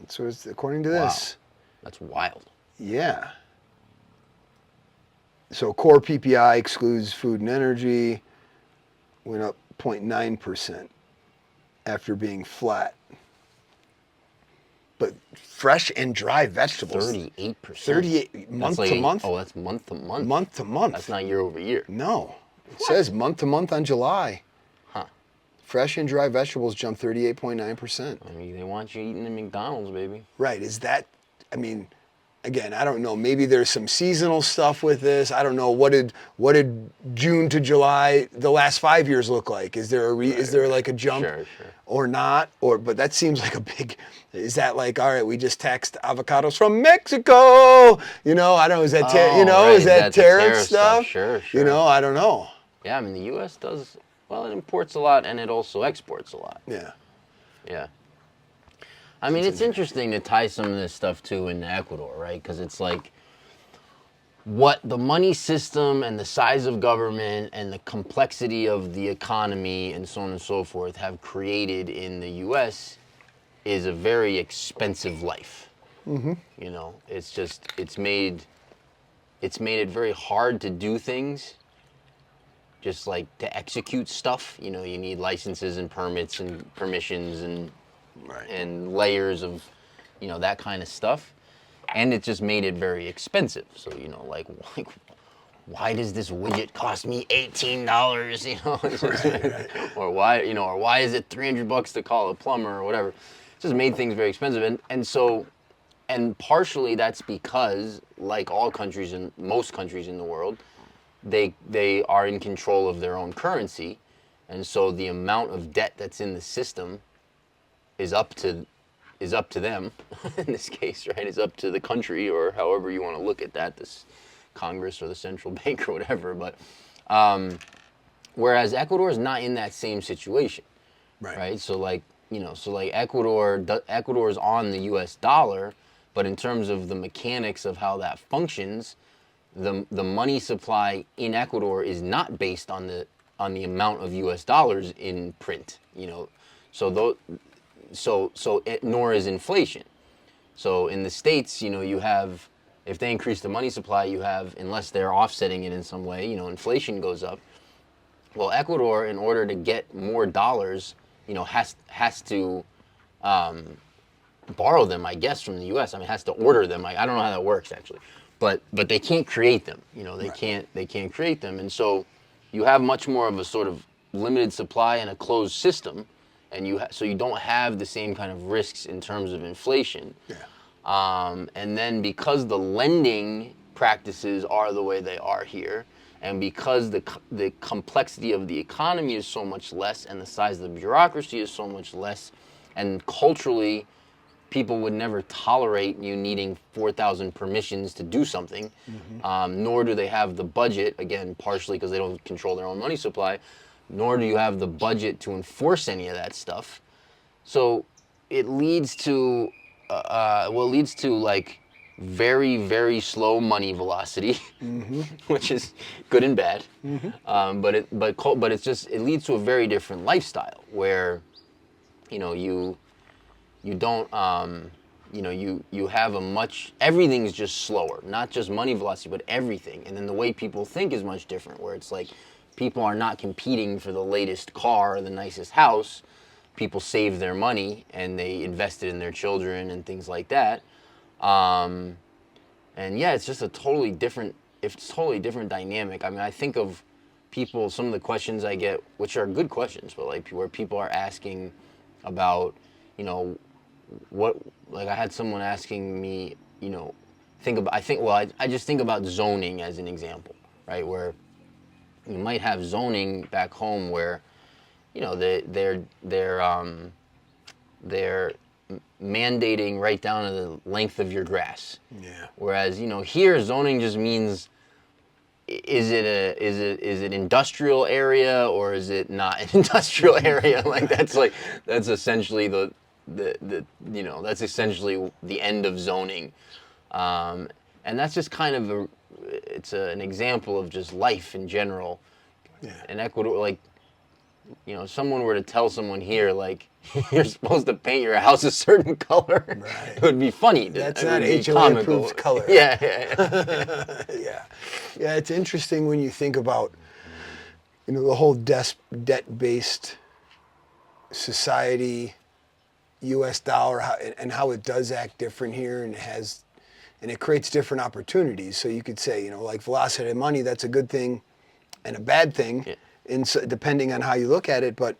So it's according to this. Wow. That's wild. Yeah. So core PPI excludes food and energy, went up 0.9% after being flat. But fresh and dry vegetables. 38%. 38 month That's to like, month. Oh, that's month to month. Month to month. That's not year over year. No. It says month to month on July. Huh. Fresh and dry vegetables jumped 38.9%. I mean, they want you eating at McDonald's, baby. Right. Is that, again, I don't know. Maybe there's some seasonal stuff with this. I don't know. What did June to July, the last 5 years look like? Is there is there like a jump Sure. or not? But that seems like a big, is that like, all right, we just taxed avocados from Mexico? I don't know. Is that, right, is that that's the tariff tariff stuff? Sure. I don't know. Yeah, the U.S. does, well, it imports a lot and it also exports a lot. Yeah. Yeah. It's interesting to tie some of this stuff too into Ecuador, right? Because it's like what the money system and the size of government and the complexity of the economy and so on and so forth have created in the U.S. is a very expensive life. It's made it very hard to do things, just like to execute stuff. You need licenses and permits and permissions and layers of, that kind of stuff. And it just made it very expensive. So, like why does this widget cost me $18? Or why is it $300 to call a plumber or whatever? It just made things very expensive. And partially that's because, like all countries and most countries in the world, they are in control of their own currency. And so the amount of debt that's in the system is up to them in this case, right? It's up to the country, or however you want to look at that, this Congress or the central bank or whatever. But whereas Ecuador is not in that same situation, right? So Ecuador is on the U.S. dollar, but in terms of the mechanics of how that functions, the money supply in Ecuador is not based on the amount of U.S. dollars in print, nor is inflation. So in the States, you have, if they increase the money supply, you have, unless they're offsetting it in some way, inflation goes up. Well, Ecuador, in order to get more dollars, has to borrow them, I guess, from the U.S. Has to order them. I don't know how that works actually, but they can't create them. They can't create them, and so you have much more of a sort of limited supply and a closed system. And so you don't have the same kind of risks in terms of inflation. Yeah. And then because the lending practices are the way they are here, and because the complexity of the economy is so much less, and the size of the bureaucracy is so much less, and culturally, people would never tolerate you needing 4,000 permissions to do something, nor do they have the budget, again, partially because they don't control their own money supply, nor do you have the budget to enforce any of that stuff. So it leads to, like very, very slow money velocity, which is good and bad. But it leads to a very different lifestyle where, you don't, you have everything's just slower, not just money velocity, but everything. And then the way people think is much different, where it's like, people are not competing for the latest car or the nicest house. People save their money and they invest it in their children and things like that. And yeah, it's just a totally different dynamic. I mean, I think of people, some of the questions I get, which are good questions, but like where people are asking about, you know, what, like I had someone asking me, you know, I just think about zoning as an example, right? Where you might have zoning back home where, you know, they're mandating right down to the length of your grass. Yeah. Whereas, you know, here zoning just means, is it industrial area or is it not an industrial area? Like that's essentially the you know, that's essentially the end of zoning. And that's just kind of an example of just life in general. Yeah. In Ecuador, like, you know, if someone were to tell someone here, like, you're supposed to paint your house a certain color, right. It would be funny. That's it not would be HOA approved color. Yeah. Yeah. Yeah, it's interesting when you think about, you know, the whole debt-based society, U.S. dollar, and how it does act different here, and it creates different opportunities. So you could say, you know, like velocity of money, that's a good thing and a bad thing, depending on how you look at it. But,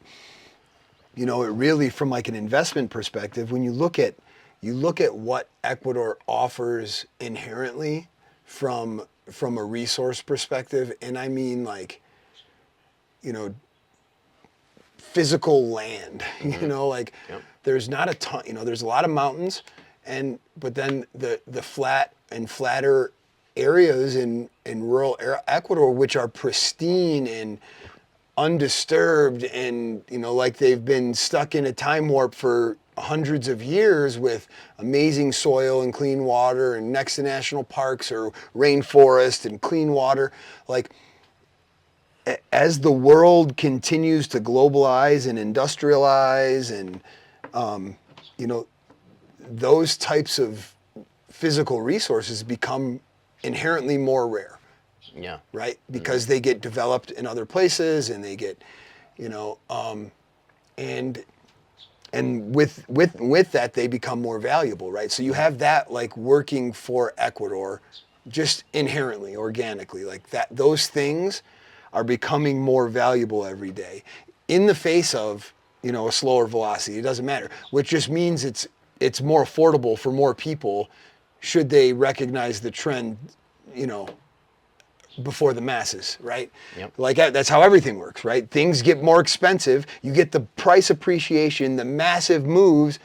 you know, it really, from like an investment perspective, when you look at what Ecuador offers inherently from a resource perspective, and I mean like, you know, physical land, you know, like there's not a ton, you know, there's a lot of mountains, but then the flat and flatter areas in rural Ecuador, which are pristine and undisturbed, and, you know, like they've been stuck in a time warp for hundreds of years with amazing soil and clean water and next to national parks or rainforest and clean water. Like, as the world continues to globalize and industrialize and, you know, those types of physical resources become inherently more rare. Yeah. Right? Because they get developed in other places and they get, you know, and with that they become more valuable, right? So you have that like working for Ecuador just inherently, organically, like that, those things are becoming more valuable every day in the face of, you know, a slower velocity. It doesn't matter, which just means it's more affordable for more people should they recognize the trend, you know, before the masses, right? Yep. Like that's how everything works, right? Things get more expensive. You get the price appreciation, the massive moves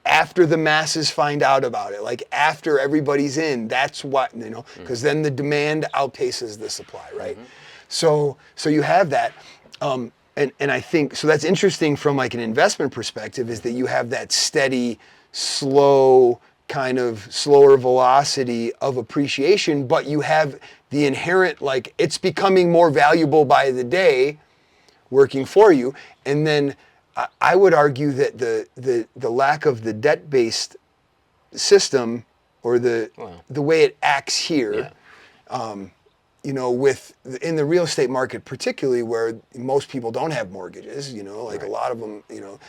after the masses find out about it, like after everybody's in. That's what, you know, because then the demand outpaces the supply, right? So you have that. And I think, so that's interesting from like an investment perspective, is that you have that steady, slow, kind of slower velocity of appreciation, but you have the inherent, like, it's becoming more valuable by the day working for you. And then I would argue that the lack of the debt-based system, or the way it acts here, you know, in the real estate market particularly, where most people don't have mortgages, you know, like a lot of them, you know,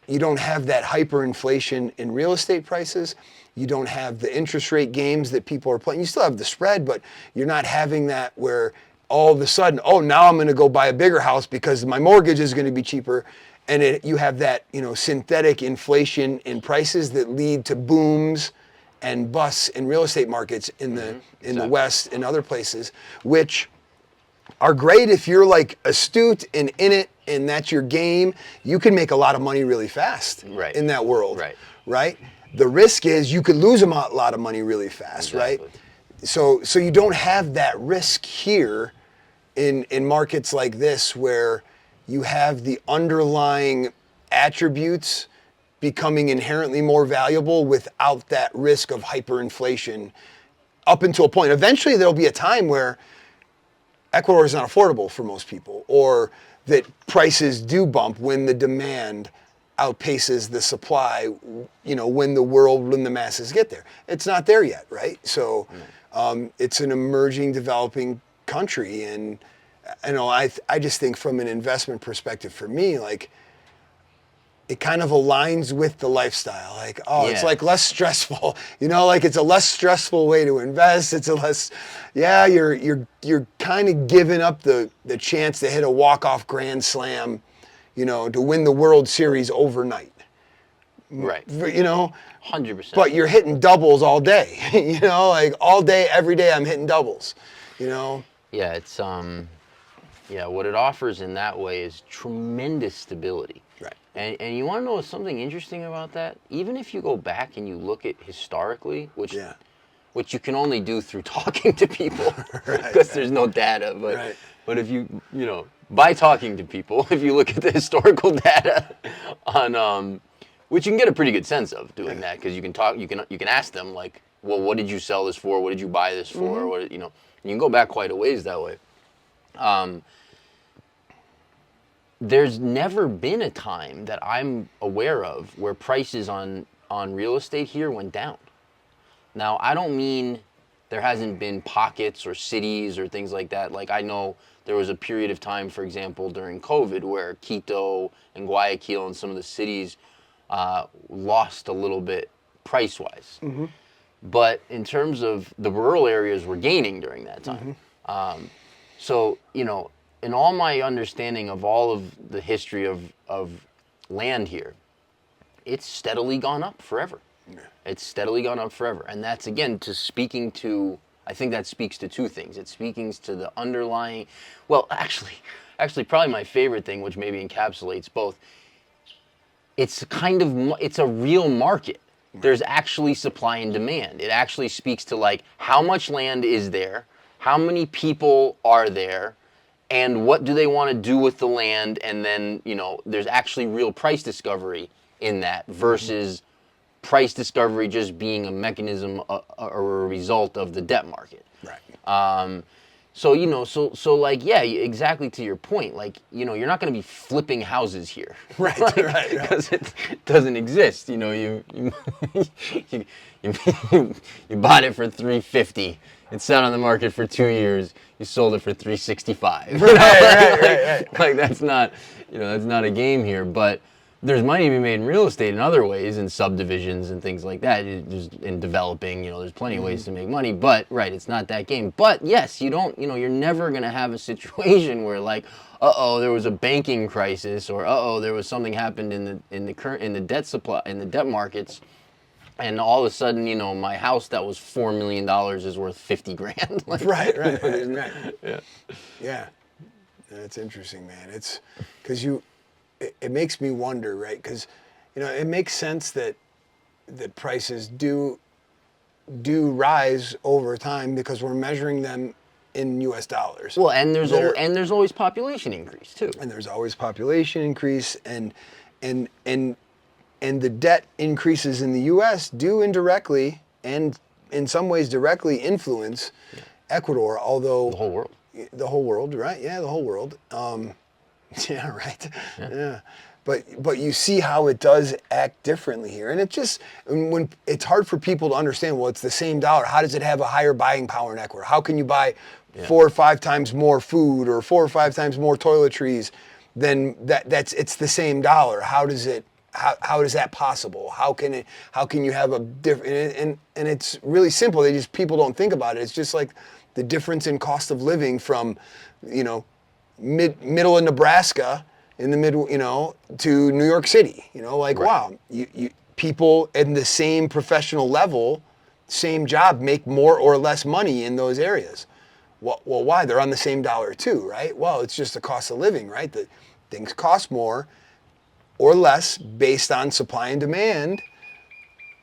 you don't have that hyperinflation in real estate prices. You don't have the interest rate games that people are playing. You still have the spread, but you're not having that where all of a sudden, oh, now I'm going to go buy a bigger house because my mortgage is going to be cheaper. And you have that, you know, synthetic inflation in prices that lead to booms and busts in real estate markets in the West and other places, which are great if you're like astute and in it and that's your game. You can make a lot of money really fast in that world, right? The risk is you could lose a lot of money really fast, right? So you don't have that risk here in markets like this, where you have the underlying attributes becoming inherently more valuable without that risk of hyperinflation up until a point. Eventually there'll be a time where Ecuador is not affordable for most people, or that prices do bump when the demand outpaces the supply, you know, when the masses get there. It's not there yet, right? So it's an emerging, developing country, and I just think from an investment perspective for me, like, it kind of aligns with the lifestyle. Like, it's Yeah. like less stressful, like it's a less stressful way to invest. It's a less, you're kind of giving up the chance to hit a walk-off grand slam, to win the World Series overnight. Right. 100%. But you're hitting doubles all day, like all day, every day I'm hitting doubles, Yeah, it's what it offers in that way is tremendous stability. Right. And you want to know something interesting about that? Even if you go back and you look at historically, which you can only do through talking to people, because there's no data. But if you by talking to people, if you look at the historical data on which you can get a pretty good sense of doing that, because you can ask them, like, well, what did you sell this for? What did you buy this for? Mm-hmm. What you can go back quite a ways that way. There's never been a time that I'm aware of where prices on real estate here went down. Now, I don't mean there hasn't been pockets or cities or things like that. Like, I know there was a period of time, for example, during COVID, where Quito and Guayaquil and some of the cities lost a little bit price-wise. Mm-hmm. But in terms of the rural areas, were gaining during that time. Mm-hmm. So, in all my understanding of all of the history of land here, it's steadily gone up forever. Yeah. It's steadily gone up forever. And that's, again, I think that speaks to two things. It speaks to the underlying, well, actually, probably my favorite thing, which maybe encapsulates both, it's a real market. There's actually supply and demand. It actually speaks to, like, how much land is there, how many people are there, and what do they want to do with the land, and then, there's actually real price discovery in that versus price discovery just being a mechanism or a result of the debt market. Right. So like, yeah, exactly to your point. Like, you're not going to be flipping houses here. Right, right. Because it doesn't exist. You bought it for $350. It sat on the market for 2 years. You sold it for $365. Right. Like, that's not a game here. But there's money to be made in real estate in other ways, in subdivisions and things like that. Just in developing, there's plenty of ways to make money. But it's not that game. But yes, you're never gonna have a situation where, like, there was a banking crisis, or there was something happened in the debt markets, and all of a sudden, my house that was $4 million is worth $50,000. Like, Right. Yeah. That's interesting, man. It's because it makes me wonder, right? Because, it makes sense that prices do rise over time because we're measuring them in U.S. dollars. Well, and there's always population increase too. And there's always population increase, and the debt increases in the U.S. do indirectly and in some ways directly influence Ecuador, although The whole world. The whole world, right? Yeah, the whole world. Yeah, right. Yeah. But you see how it does act differently here. And when it's hard for people to understand, well, it's the same dollar. How does it have a higher buying power in Ecuador? How can you buy 4 or 5 times more food or 4 or 5 times more toiletries than it's the same dollar? How is that possible? How can you have a different, and it's really simple. People don't think about it. It's just like the difference in cost of living from, middle of Nebraska in the to New York City, Right. Wow, you people in the same professional level, same job, make more or less money in those areas. Well, why? They're on the same dollar too, right? Well, it's just the cost of living, right? That things cost more or less based on supply and demand,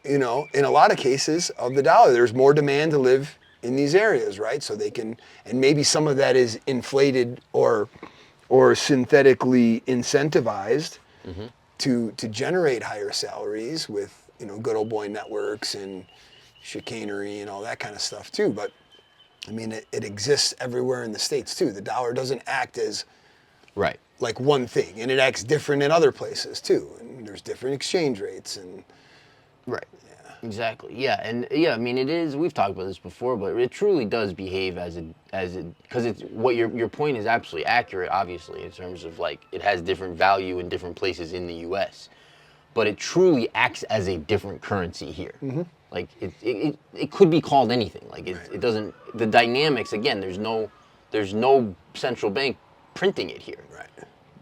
in a lot of cases of the dollar. There's more demand to live in these areas, right? So they can, and maybe some of that is inflated or synthetically incentivized to generate higher salaries with, good old boy networks and chicanery and all that kind of stuff too. But I mean, it exists everywhere in the States too. The dollar doesn't act as Right. like one thing, and it acts different in other places too. And there's different exchange rates and Right. yeah. Exactly. Yeah, and yeah, I mean it is. We've talked about this before, but it truly does behave as because it's what your point is absolutely accurate. Obviously, in terms of like it has different value in different places in the U.S., but it truly acts as a different currency here. Like it could be called anything. Like it doesn't. The dynamics again. There's no central bank printing it here. Right.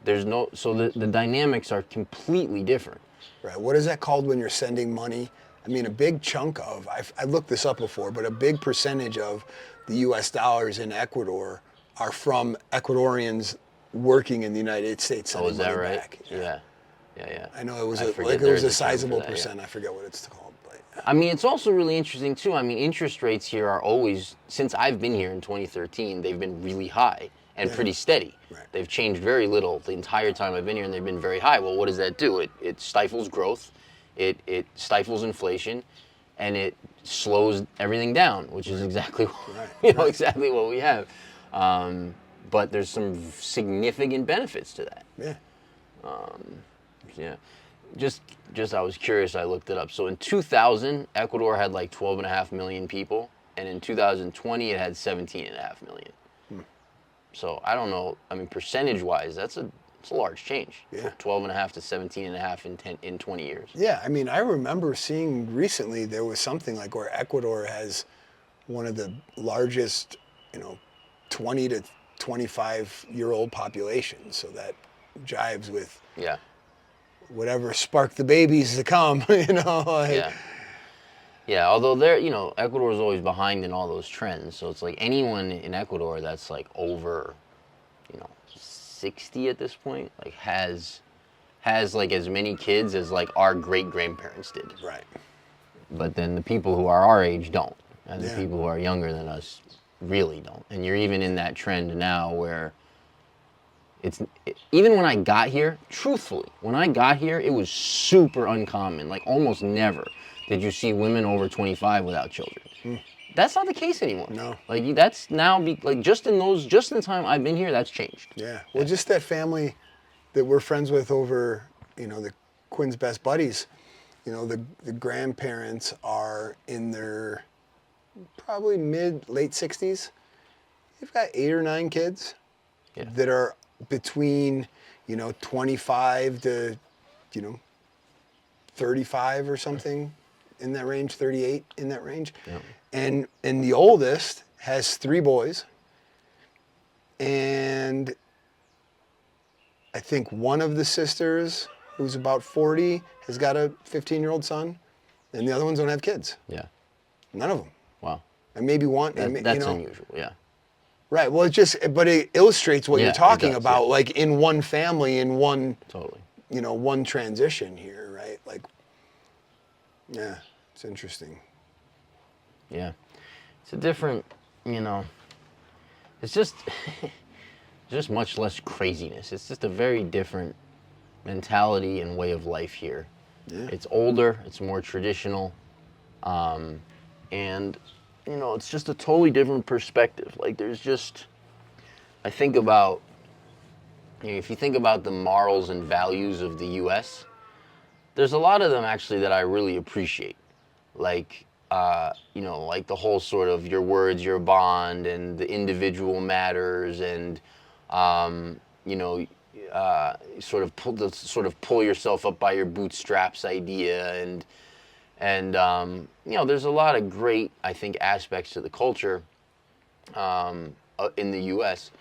There's no. So the dynamics are completely different. Right. What is that called when you're sending money? I mean, a big chunk of, I looked this up before, but a big percentage of the U.S. dollars in Ecuador are from Ecuadorians working in the United States sending Oh, is that money right? back. Yeah. I know it was I forget it was there's a a term sizable for that, percent. I forget what it's called. But, I mean, it's also really interesting too. I mean, interest rates here are always, since I've been here in 2013, they've been really high and pretty steady. Right. They've changed very little the entire time I've been here, and they've been very high. Well, what does that do? It stifles growth, it stifles inflation, and it slows everything down, which is exactly exactly what we have. But there's some significant benefits to that. yeah. Yeah. Just I was curious, I looked it up. So in 2000, Ecuador had like 12.5 million people, and in 2020 it had 17.5 million. So I don't know, I mean percentage-wise, it's a large change. Yeah. 12.5 to 17.5 in 20 years. Yeah, I mean, I remember seeing recently there was something like where Ecuador has one of the largest, 20 to 25-year-old populations. So that jives with Yeah. whatever sparked the babies to come, Yeah. Yeah, although Ecuador is always behind in all those trends. So it's like anyone in Ecuador that's like over, 60 at this point, like has like as many kids as like our great grandparents did. Right. But then the people who are our age don't, and the Yeah. people who are younger than us really don't. And you're even in that trend now where even when I got here, truthfully, when I got here, it was super uncommon. Like almost never did you see women over 25 without children. That's not the case anymore. No. Like that's now just in the time I've been here, that's changed. Yeah. Well, just that family that we're friends with over, the Quinn's best buddies, the grandparents are in their probably late 60s. They've got 8 or 9 kids that are between, 25 to, 35 or something in that range, 38 in that range. Yeah. And the oldest has 3 boys. And I think one of the sisters, who's about 40, has got a 15-year-old son. And the other ones don't have kids. Yeah. None of them. Wow. And maybe one. That's unusual. Yeah. Right. Well, but it illustrates what Yeah, you're it talking does, about, yeah. like in one family, in one, Totally. one transition here, right? Like, yeah, it's interesting. Yeah. It's a different, it's just just much less craziness. It's just a very different mentality and way of life here. Yeah. It's older, it's more traditional, and it's just a totally different perspective. Like there's just, I think about, if you think about the morals and values of the U.S., there's a lot of them actually that I really appreciate. Like, like the whole sort of your words, your bond, and the individual matters, and sort of pull yourself up by your bootstraps idea, and there's a lot of great, I think, aspects to the culture in the U.S.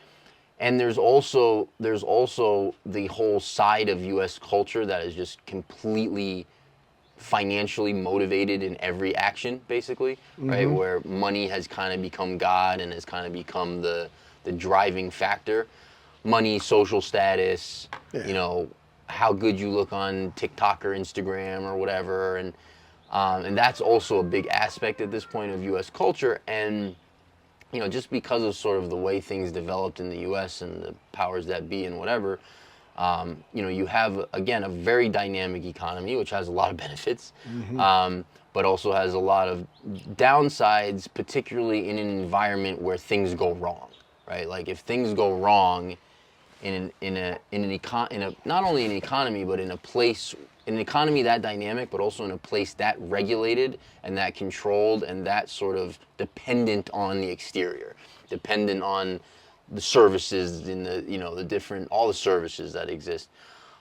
And there's also the whole side of U.S. culture that is just completely financially motivated in every action, basically, right? Where money has kind of become God and has kind of become the driving factor. Money, social status, how good you look on TikTok or Instagram or whatever, and that's also a big aspect at this point of U.S. culture. And just because of sort of the way things developed in the U.S. and the powers that be and whatever, you have, again, a very dynamic economy, which has a lot of benefits, but also has a lot of downsides, particularly in an environment where things go wrong, right? Like if things go wrong in not only an economy, but in a place, an economy that dynamic, but also in a place that regulated and that controlled and that sort of dependent on the exterior, dependent on the services in the, the different, all the services that exist.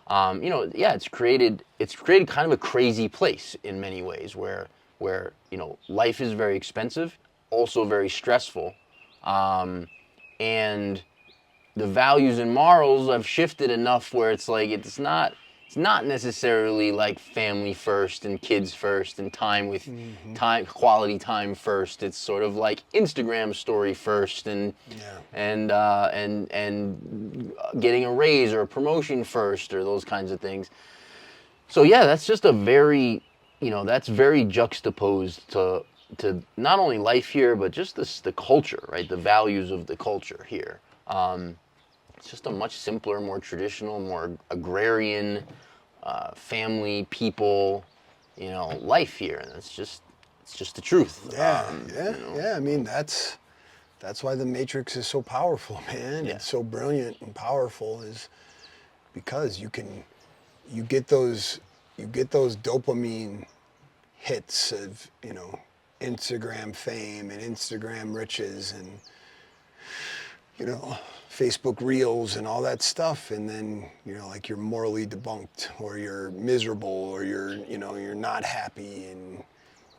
It's created kind of a crazy place in many ways where life is very expensive, also very stressful, and the values and morals have shifted enough where it's like it's not necessarily like family first and kids first and quality time first. It's sort of like Instagram story first and getting a raise or a promotion first or those kinds of things. So yeah, that's just a very that's very juxtaposed to not only life here but just the culture, right? The values of the culture here. It's just a much simpler, more traditional, more agrarian, family, people, life here, and it's just the truth. Yeah. I mean, that's why the Matrix is so powerful, man. Yeah. It's so brilliant and powerful, is because you get those dopamine hits of Instagram fame and Instagram riches and Facebook Reels and all that stuff, and then like you're morally debunked, or you're miserable, or you're not happy, and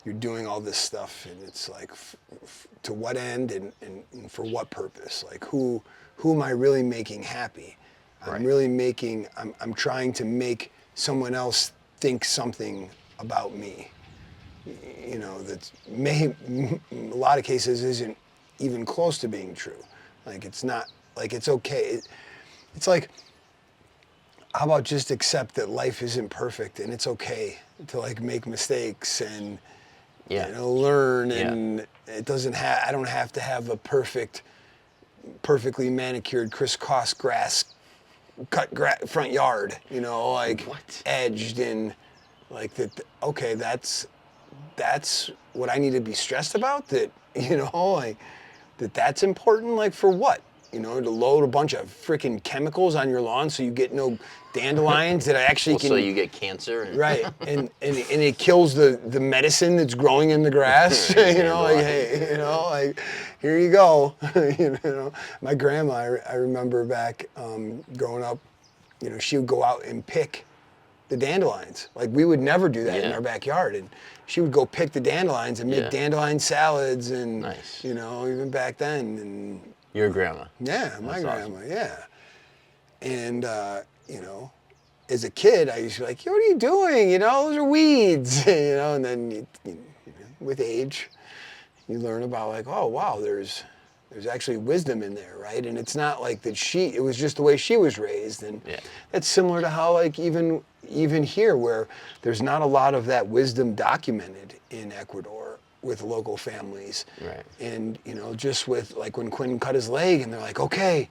you're doing all this stuff, and it's like to what end and for what purpose? Like who am I really making happy? Right. I'm trying to make someone else think something about me. That in a lot of cases isn't even close to being true. Like it's not. Like it's okay. It's like, how about just accept that life isn't perfect and it's okay to like make mistakes and learn, and it doesn't have. I don't have to have a perfectly manicured crisscross cut front yard. What? Edged and like that. Okay, that's what I need to be stressed about. That that's important. Like for what? To load a bunch of freaking chemicals on your lawn so you get no dandelions that actually so you get cancer. Right, and it kills the medicine that's growing in the grass. Like here you go. My grandma, I remember back growing up, she would go out and pick the dandelions. Like we would never do that in our backyard, and she would go pick the dandelions and make dandelion salads, and nice. Even back then. And your grandma. Yeah, my grandma, awesome. yeah. And, as a kid, I used to be like, what are you doing? Those are weeds, and then with age, you learn about like, oh, wow, there's actually wisdom in there, right? And it's not like that it was just the way she was raised. And that's similar to how like even here where there's not a lot of that wisdom documented in Ecuador with local families. Right. And, just with like when Quinn cut his leg and they're like, okay,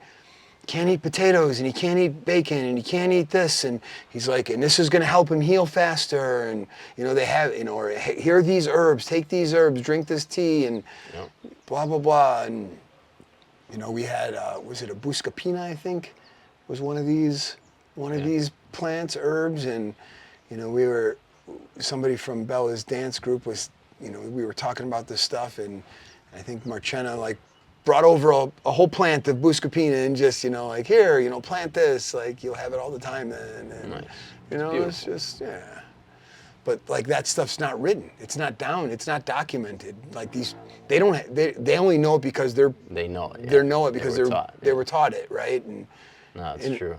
can't eat potatoes and he can't eat bacon and he can't eat this. And he's like, and this is going to help him heal faster. And, they have, or here are these herbs, take these herbs, drink this tea and blah, blah, blah. And, we had, was it a buscapina, I think, was one of these plants, herbs. And, somebody from Bella's dance group was, we were talking about this stuff, and I think Marchena like brought over a whole plant of buscapina and just, like, here, plant this, like you'll have it all the time then. And, nice. It's just, But like that stuff's not written. It's not down. It's not documented. Like they only know it because they know it. They know it because they were taught, taught it, right? And no, it's true.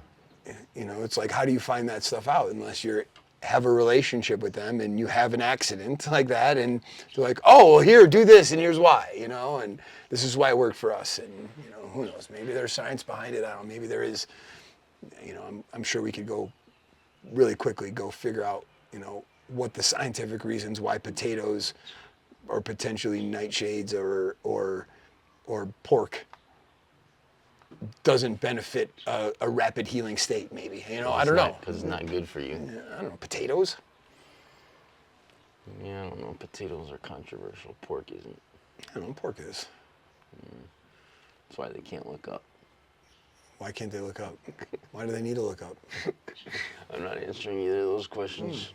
It's like, how do you find that stuff out unless you have a relationship with them and you have an accident like that and they're like, oh, well, here, do this and here's why, and this is why it worked for us. And, who knows, maybe there's science behind it. I don't know, maybe there is, I'm sure we could go really quickly figure out, what the scientific reasons why potatoes are potentially nightshades or pork doesn't benefit a rapid healing state, maybe. I don't know. Because it's not good for you. I don't know. Potatoes? Yeah, I don't know. Potatoes are controversial. Pork isn't. I don't know. Pork is. That's why they can't look up. Why can't they look up? Why do they need to look up? I'm not answering either of those questions.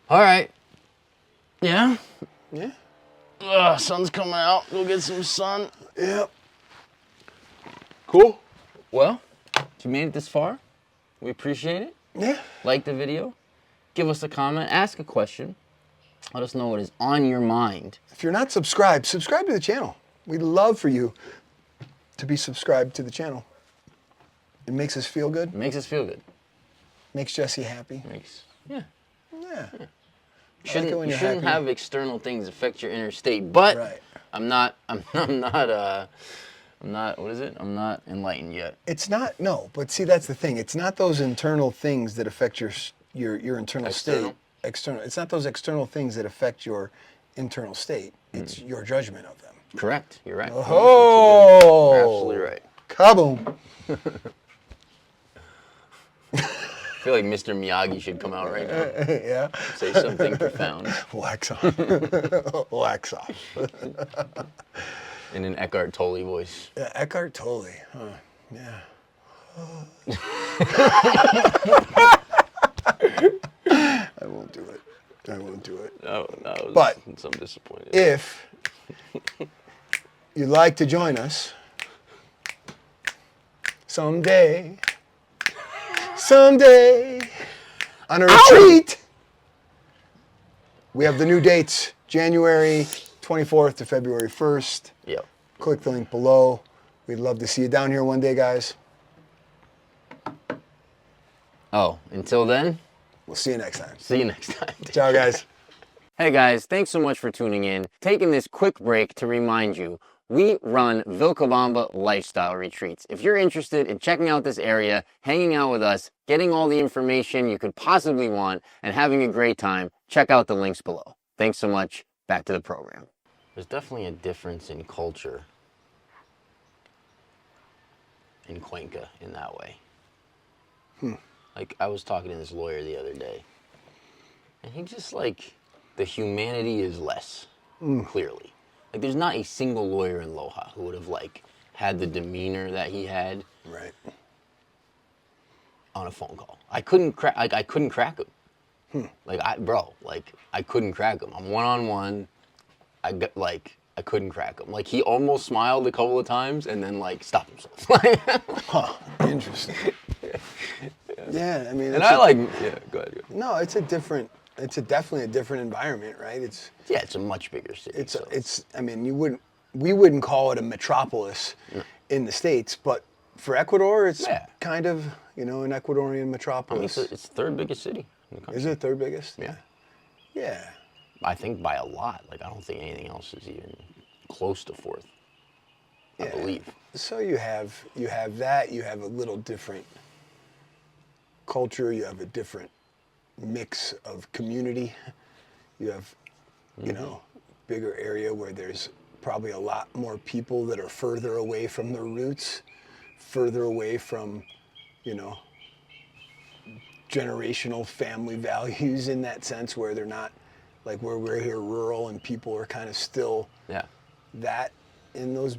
All right. Yeah? Yeah. Sun's coming out. Go get some sun. Yep. Cool. Well, if you made it this far, we appreciate it. Yeah. Like the video. Give us a comment. Ask a question. Let us know what is on your mind. If you're not subscribed, subscribe to the channel. We'd love for you to be subscribed to the channel. It makes us feel good. It makes us feel good. Makes Jesse happy. Yeah. Yeah. You shouldn't have external things affect your inner state. But Right. I'm not what is it? I'm not enlightened yet. It's not, no, but see, that's the thing. It's not those internal things that affect your internal External? state. External. It's not those external things that affect your internal state. It's your judgment of them. Correct. You're right. Oh, You're absolutely right. Kaboom. I feel like Mr. Miyagi should come out right now. Yeah. Say something profound. Wax off. Wax off. In an Eckhart Tolle voice. Yeah, Eckhart Tolle. Huh. Yeah. I won't do it. I won't do it. But I'm disappointed. If you'd like to join us someday on a retreat, we have the new dates, January 24th to February 1st. Yep. Click the link below. We'd love to see you down here one day, guys. Oh, until then, We'll see you next time. see you next time. Ciao, guys. Hey guys, thanks so much for tuning in. Taking this quick break to remind you, we run Vilcabamba lifestyle retreats. If you're interested in checking out this area, hanging out with us, getting all the information you could possibly want, and having a great time, check out the links below. Thanks so much. Back to the program. There's definitely a difference in culture in Cuenca in that way. Like, I was talking to this lawyer the other day, and he just, like, the humanity is less, clearly. Like, there's not a single lawyer in Loja who would have, like, had the demeanor that he had Right. on a phone call. I couldn't crack him. Like, I couldn't crack him. I'm one-on-one. I couldn't crack him. Like, he almost smiled a couple of times and then, like, stopped himself. Huh. Interesting. Yeah, I mean. And go ahead. No, it's definitely a different environment, right? It's a much bigger city. I mean, we wouldn't call it a metropolis in the States, but for Ecuador, it's kind of, an Ecuadorian metropolis. I mean, it's the third biggest city in the country. Is it third biggest? Yeah. Yeah. I think by a lot. Like, I don't think anything else is even close to fourth. I believe. So you have that. You have a little different culture. You have a different mix of community. You have, bigger area where there's probably a lot more people that are further away from their roots, further away from, generational family values in that sense, where they're not like where we're here rural and people are kind of still that in those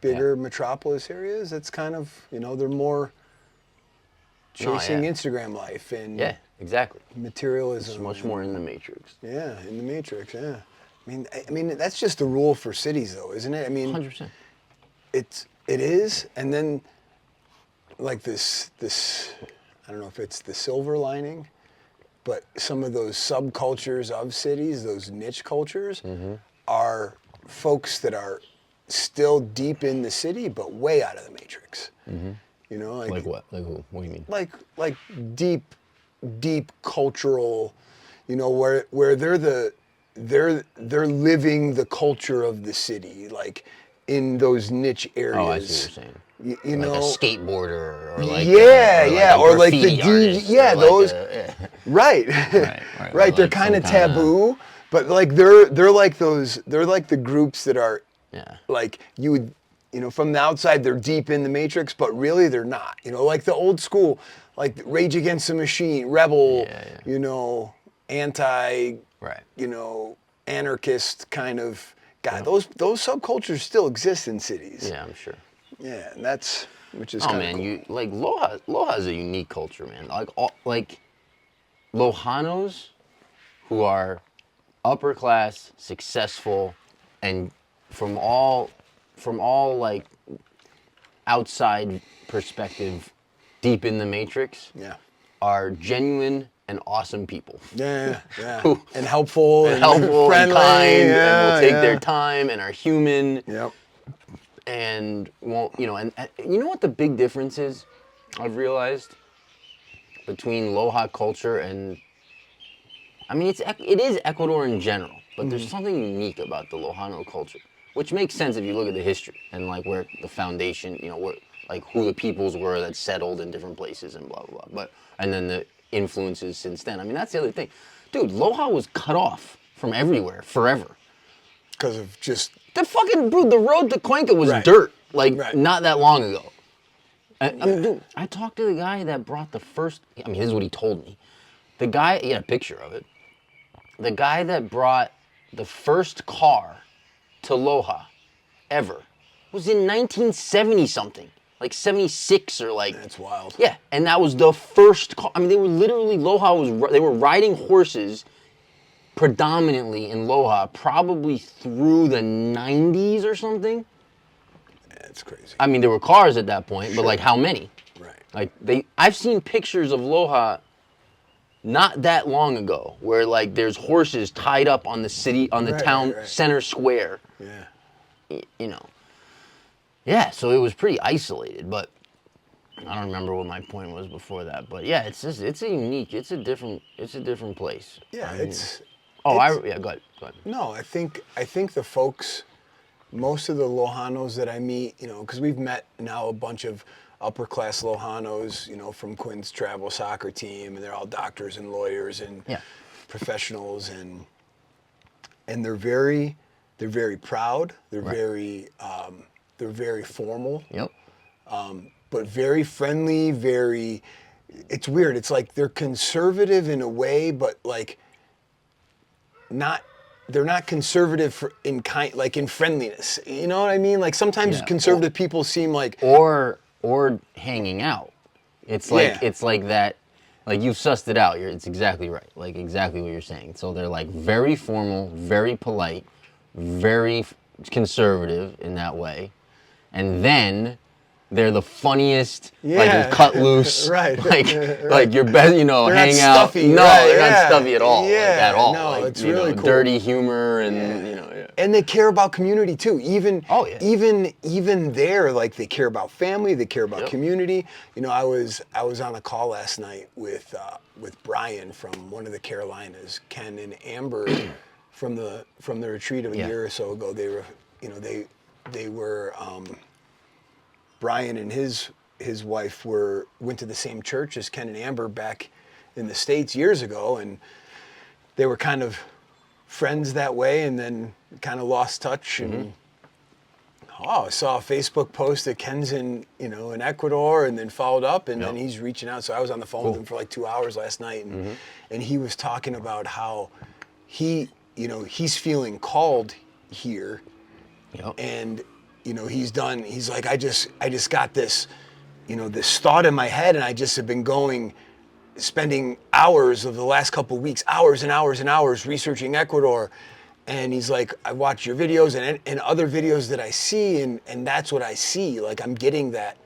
bigger metropolis areas. It's kind of, they're more chasing Instagram life and exactly. materialism. It's much more in the Matrix. Yeah, in the Matrix, yeah. I mean that's just the rule for cities though, isn't it? I mean 100%. It is, and then like this I don't know if it's the silver lining, but some of those subcultures of cities, those niche cultures, are folks that are still deep in the city, but way out of the Matrix. Like what? Like who? What do you mean? Like deep cultural, where they're living the culture of the city, like in those niche areas. Oh, I see what you're saying. Like a skateboarder, or like or like the artist, those right. Right. They're kind of taboo, but like they're like the groups that are like you would from the outside they're deep in the Matrix, but really they're not. Like the old school, like Rage Against the Machine, rebel, anti, anarchist kind of guy. Those subcultures still exist in cities. Yeah, I'm sure. Yeah, and that's which is Oh kind of man, cool. you like Loja is a unique culture, man. Like Lojanos who are upper class, successful, and from all like outside perspective, deep in the matrix, Yeah. are genuine and awesome people. Yeah, yeah. Who- And helpful And helpful friendly. and kind, Yeah, and will take yeah. their time and are human. Yep. And won't, and you know what the big difference is, I've realized, between Loja culture and, I mean, it is Ecuador in general, but there's something unique about the Lojano culture, which makes sense if you look at the history and like where the foundation, where like who the peoples were that settled in different places and blah blah blah. And then the influences since then. I mean, that's the other thing, dude. Loja was cut off from everywhere forever. Because of just The fucking the road to Cuenca was Right. dirt, like Right. not that long ago. I mean, dude, I talked to the guy that brought the first. I mean, this is what he told me. The guy, he had a picture of it. The guy that brought the first car to Loja ever was in 1970 something, like 76 or like. That's wild. Yeah, and that was the first car. I mean, they were literally they were riding horses predominantly in Loja, probably through the 90s or something. That's crazy. I mean, there were cars at that point, but like how many? Right. Like I've seen pictures of Loja not that long ago where like there's horses tied up on the town right. center square. Yeah. Yeah, so it was pretty isolated, but I don't remember what my point was before that. But yeah, it's a different place. Yeah, I mean, go ahead. Go ahead. No, I think the folks, most of the Lojanos that I meet, because we've met now a bunch of upper class Lojanos, from Quinn's travel soccer team, and they're all doctors and lawyers and professionals, and they're very proud. They're very formal. Yep. But very friendly. It's weird. It's like they're conservative in a way, but like they're not conservative in friendliness. You know what I mean? Like sometimes conservative people seem like or hanging out. It's like Yeah. it's like that. Like you've sussed it out. It's exactly right. Like exactly what you're saying. So they're like very formal, very polite, very conservative in that way, and then they're the funniest, like Yeah. just cut loose, Right. like your best, They're not hang out. stuffy, No, right, they're yeah. not stuffy at all, like, Yeah, at all. no, Like, it's really cool. Dirty humor and And they care about community too. Even Oh, yeah. even there, like they care about family, they care about Yep. community. I was on a call last night with Brian from one of the Carolinas, Ken and Amber from the retreat of a Yeah. year or so ago. They were they were Brian and his wife went to the same church as Ken and Amber back in the States years ago, and they were kind of friends that way, and then kind of lost touch. And I saw a Facebook post that Ken's in Ecuador, and then followed up, and then he's reaching out. So I was on the phone with him for like 2 hours last night, and he was talking about how he's feeling called here, and he's like, I just got this, this thought in my head, and I just have been spending hours of the last couple of weeks, hours and hours and hours researching Ecuador. And he's like, I watch your videos and other videos that I see, and that's what I see. Like I'm getting that,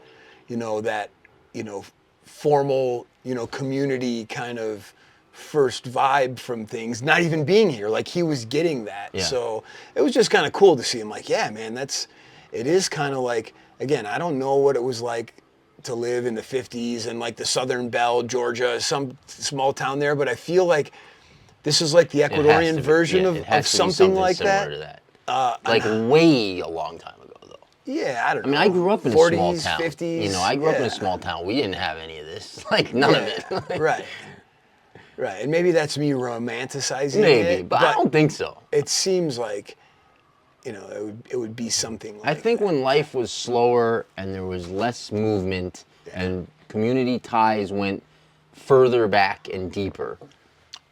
formal, community kind of first vibe from things, not even being here. Like he was getting that. Yeah. So it was just kind of cool to see him like, yeah, man, it is kind of like, again, I don't know what it was like to live in the 50s and like the Southern Belle, Georgia, some small town there, but I feel like this is like the Ecuadorian version of something like similar that. to that. Way a long time ago, though. Yeah, I don't know. I mean, I grew up in 40s, a small town. 50s. I grew up in a small town. We didn't have any of this. Like, none of it. Right. And maybe that's me romanticizing Maybe, it. but I don't think so. It seems like, it would be something like I think that. when life was slower and there was less movement and community ties went further back and deeper,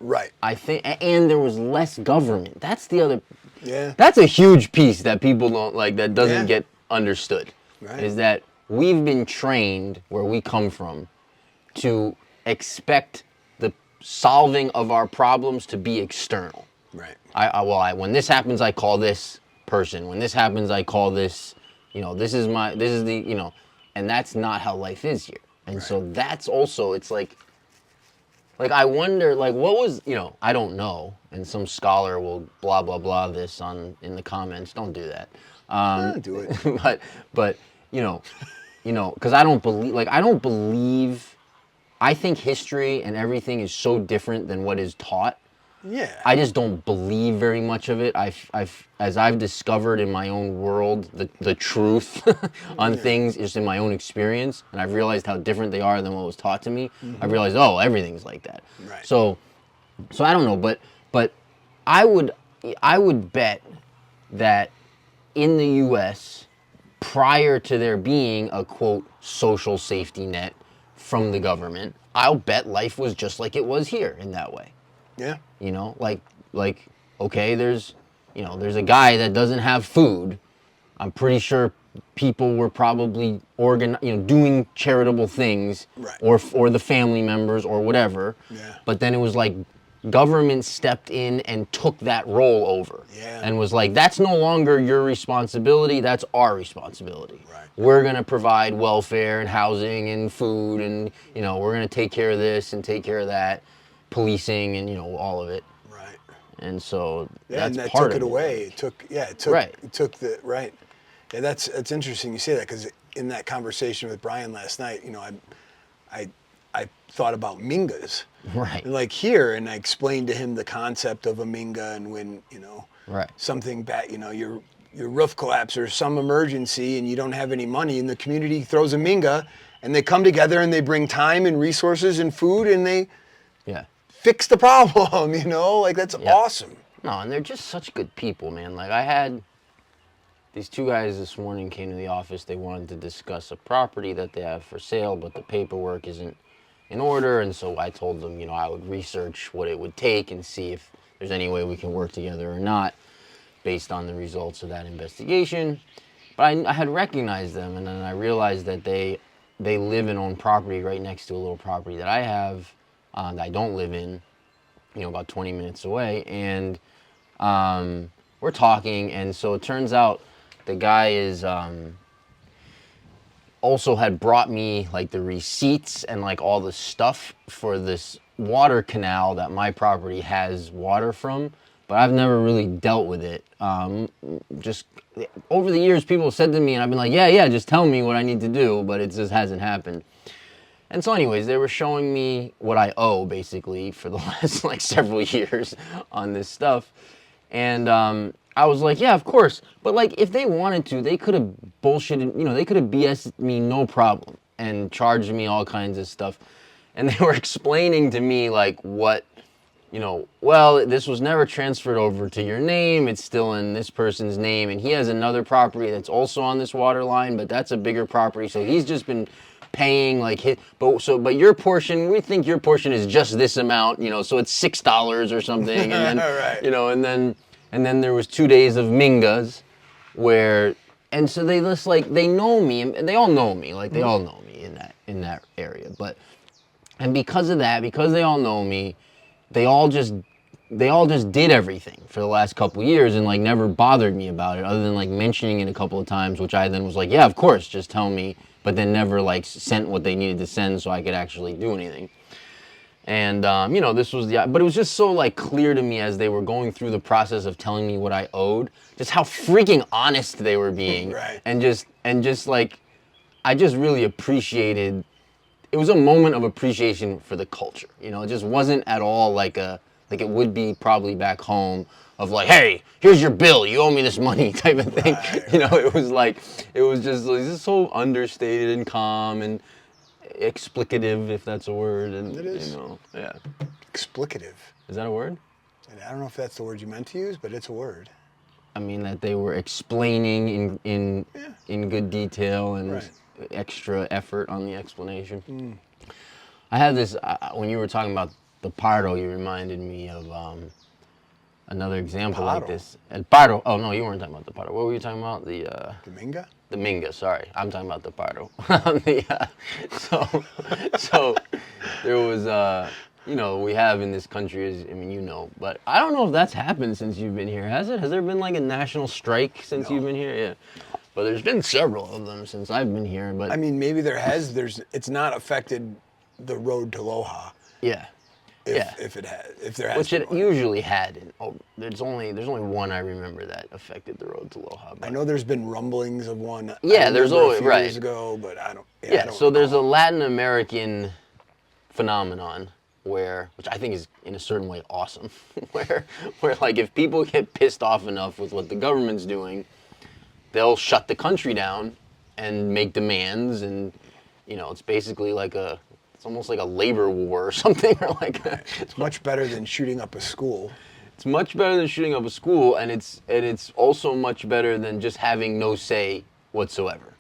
Right. I think, and there was less government. That's the other. Yeah. That's a huge piece that people don't like. That doesn't Yeah. get understood. Right. Is that we've been trained where we come from to expect the solving of our problems to be external. Right. When this happens, I call this person. When this happens, I call this, this is the, and that's not how life is here. And so that's also, it's like I wonder, like, what was, I don't know, and some scholar will blah, blah, blah this in the comments. Don't do that. Don't do it. But because I don't believe, I think history and everything is so different than what is taught. Yeah. I just don't believe very much of it. As I've discovered in my own world, the truth on things just in my own experience, and I've realized how different they are than what was taught to me. I've realized, everything's like that. Right. So I don't know, but I would bet that in the U.S., prior to there being a quote social safety net from the government, I'll bet life was just like it was here in that way. Yeah. Okay, there's a guy that doesn't have food. I'm pretty sure people were probably doing charitable things, right. or the family members or whatever. Yeah. But then it was like government stepped in and took that role over. Yeah. And was like, that's no longer your responsibility, that's our responsibility. Right. We're going to provide welfare and housing and food and, we're going to take care of this and take care of that, policing and, all of it. Right. And so yeah, that's and that part took of it away. It took the, right. Yeah, that's interesting you say that, because in that conversation with Brian last night, I thought about mingas. Right. Like here, and I explained to him the concept of a minga, and when, right. something bad, your roof collapse or some emergency and you don't have any money, and the community throws a minga, and they come together and they bring time and resources and food, and they fix the problem, like that's awesome. No, and they're just such good people, man. Like I had these two guys this morning came to the office. They wanted to discuss a property that they have for sale, but the paperwork isn't in order. And so I told them, I would research what it would take and see if there's any way we can work together or not based on the results of that investigation. But I had recognized them, and then I realized that they live and own property right next to a little property that I have that I don't live in, about 20 minutes away. And we're talking, and so it turns out the guy is also had brought me like the receipts and like all the stuff for this water canal that my property has water from, but I've never really dealt with it. Just over the years, people have said to me, and I've been like, yeah, just tell me what I need to do, but it just hasn't happened. And so anyways, they were showing me what I owe basically for the last like several years on this stuff. And I was like, yeah, of course. But like, if they wanted to, they could have bullshitted, they could have BS'd me no problem and charged me all kinds of stuff. And they were explaining to me like what, this was never transferred over to your name. It's still in this person's name. And he has another property that's also on this water line, but that's a bigger property. So he's just been paying like but your portion, we think your portion is just this amount, so it's $6 or something. And then, right. And then there was 2 days of mingas and so they just like, they know me, and they all know me, like they all know me in that area. And because of that, because they all know me, they all just did everything for the last couple of years and like never bothered me about it, other than like mentioning it a couple of times, which I then was like, yeah, of course, just tell me, but then never like sent what they needed to send so I could actually do anything. And, this was but it was just so like clear to me as they were going through the process of telling me what I owed, just how freaking honest they were being. Right. And just like, I just really appreciated, it was a moment of appreciation for the culture. It just wasn't at all like it would be probably back home of like, hey, here's your bill, you owe me this money type of thing. Right. It was just so understated and calm and explicative, if that's a word. And it is. Yeah. Explicative. Is that a word? And I don't know if that's the word you meant to use, but it's a word. I mean, that they were explaining in good detail and right. extra effort on the explanation. I had this, when you were talking about the Pardo, you reminded me of, another example like Paro. this. El Paro. Oh no, you weren't talking about the Paro. What were you talking about? Dominga? The Minga. Sorry, I'm talking about the Paro. So there was we have in this country, but I don't know if that's happened since you've been here. Has it? Has there been like a national strike since you've been here? Yeah. But there's been several of them since I've been here. But I mean, maybe there has. It's not affected the road to Loja. yeah. If there has. Which been it one. usually had. There's only one I remember that affected the road to Loja. I know there's been rumblings of one. Yeah, there's always a few right years ago, but I don't. Yeah, I don't so there's a recall. Latin American phenomenon which I think is in a certain way awesome, where like if people get pissed off enough with what the government's doing, they'll shut the country down and make demands, and it's basically it's almost like a labor war or something, or It's much better than shooting up a school. It's much better than shooting up a school, and it's also much better than just having no say whatsoever.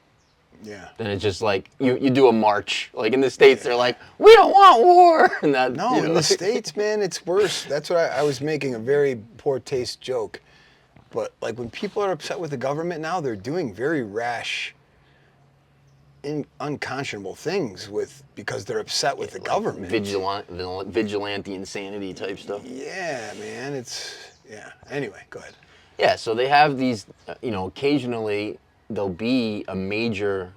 Yeah. Then it's just like you do a march. Like in the States, they're like, we don't want war. And that No, in the States, man, it's worse. That's what I was making a very poor taste joke. But like when people are upset with the government now, they're doing very rash, unconscionable things because they're upset with the government. Vigilante insanity type stuff. Yeah, man, Anyway, go ahead. Yeah, so they have these, occasionally there'll be a major,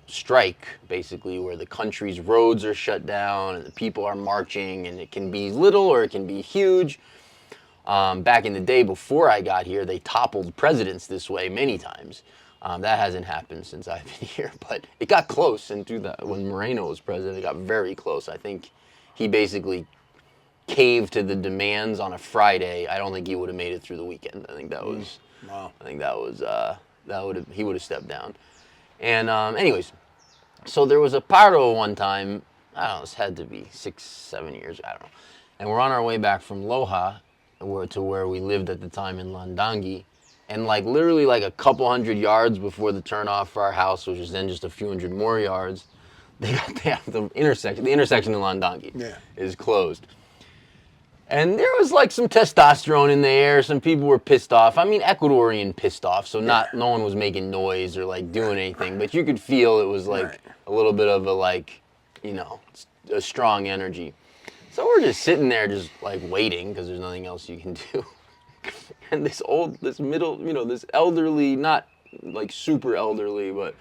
strike, basically, where the country's roads are shut down and the people are marching, and it can be little or it can be huge. Back in the day before I got here, they toppled presidents this way many times. That hasn't happened since I've been here, but it got close when Moreno was president. It got very close. I think he basically caved to the demands on a Friday. I don't think he would have made it through the weekend. I think that was. Wow. I think he would have stepped down. And anyways, so there was a paro one time. I don't know. This had to be 6-7 years. I don't know. And we're on our way back from Loja, to where we lived at the time in Landangi. And literally a couple hundred yards before the turnoff for our house, which is then just a few hundred more yards, they have the intersection. The intersection in Landangi is closed. And there was some testosterone in the air. Some people were pissed off. I mean, Ecuadorian pissed off. So no one was making noise or doing anything. But you could feel it was a little bit of a strong energy. So we're just sitting there just waiting because there's nothing else you can do. And this elderly, not super elderly, but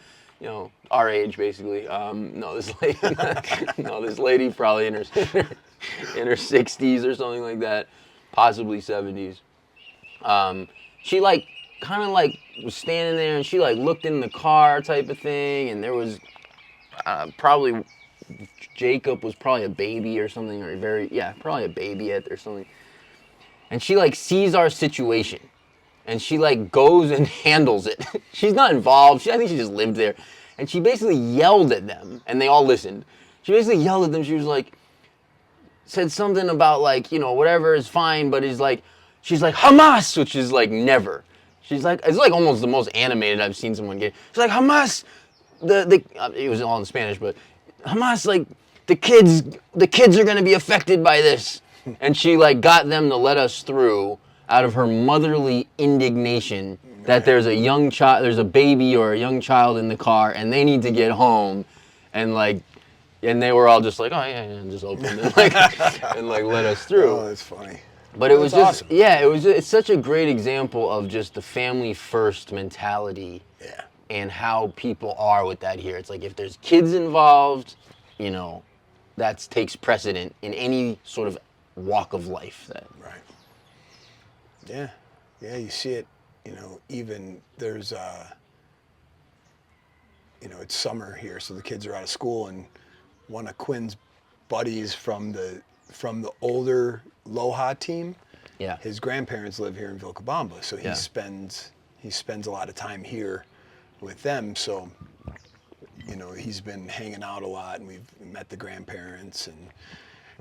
our age basically. This lady probably in her 60s or something like that, possibly 70s. She was standing there and she looked in the car type of thing, and there was probably Jacob was probably a baby or something, or probably a baby or something. And she sees our situation, and she goes and handles it. She's not involved. I think she just lived there, and she basically yelled at them, and they all listened. She basically yelled at them. She was said something about whatever is fine, but she's like Hamas, which is never. She's it's almost the most animated I've seen someone get. She's like Hamas, it was all in Spanish, but Hamas, the kids are gonna be affected by this. And she got them to let us through out of her motherly indignation that there's a young child, there's a baby or a young child in the car, and they need to get home, and and they were all just oh yeah, and just opened it and let us through. Oh, that's funny. But it was just awesome. it's such a great example of just the family first mentality. Yeah. And how people are with that here. It's if there's kids involved, that takes precedent in any sort of walk of life. Right. Yeah. Yeah, you see it, even there's it's summer here, so the kids are out of school, and one of Quinn's buddies from the older Loja team, his grandparents live here in Vilcabamba, so he spends a lot of time here with them, so he's been hanging out a lot, and we've met the grandparents, and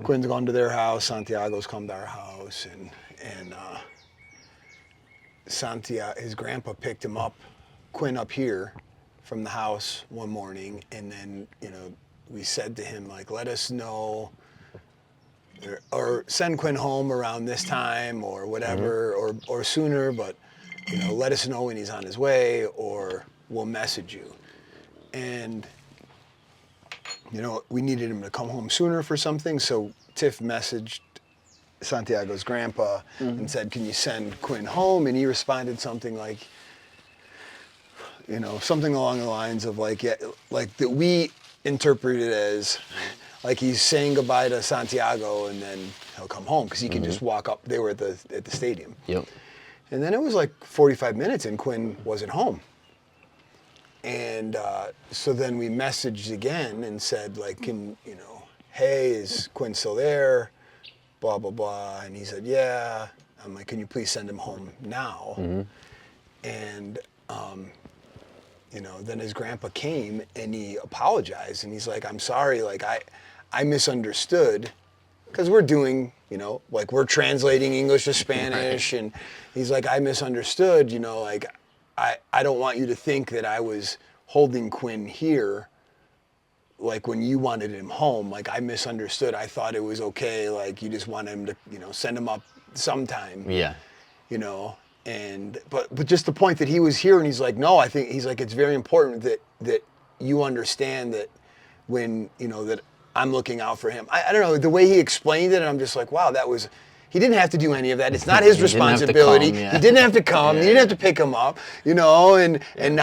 Quinn's gone to their house, Santiago's come to our house, and Santiago, his grandpa picked him up, Quinn up here from the house one morning, and then we said to him let us know or send Quinn home around this time or whatever, or sooner, but, let us know when he's on his way, or we'll message you. And, we needed him to come home sooner for something, so Tiff messaged Santiago's grandpa and said, can you send Quinn home? And he responded something like, something along the lines of like that we interpreted as like he's saying goodbye to Santiago and then he'll come home because he can just walk up. They were at the stadium. Yep. And then it was like 45 minutes and Quinn wasn't home. And so then we messaged again and said like, hey, is Quinn still there? Blah, blah, blah. And he said, yeah. I'm like, can you please send him home now? And, then his grandpa came and he apologized. And he's like, I'm sorry. Like, I misunderstood. Because we're doing, like we're translating English to Spanish. Right. And he's like, I misunderstood. Like, I don't want you to think that I was holding Quinn here. Like when you wanted him home, like I misunderstood. I thought it was okay. Like you just wanted him to, send him up sometime. Yeah. But just the point that he was here and he's like, no, I think he's like, it's very important that you understand that when, that I'm looking out for him. I don't know, the way he explained it, and I'm just like, wow, he didn't have to do any of that. It's not his responsibility. He didn't have to come. He didn't have to pick him up, and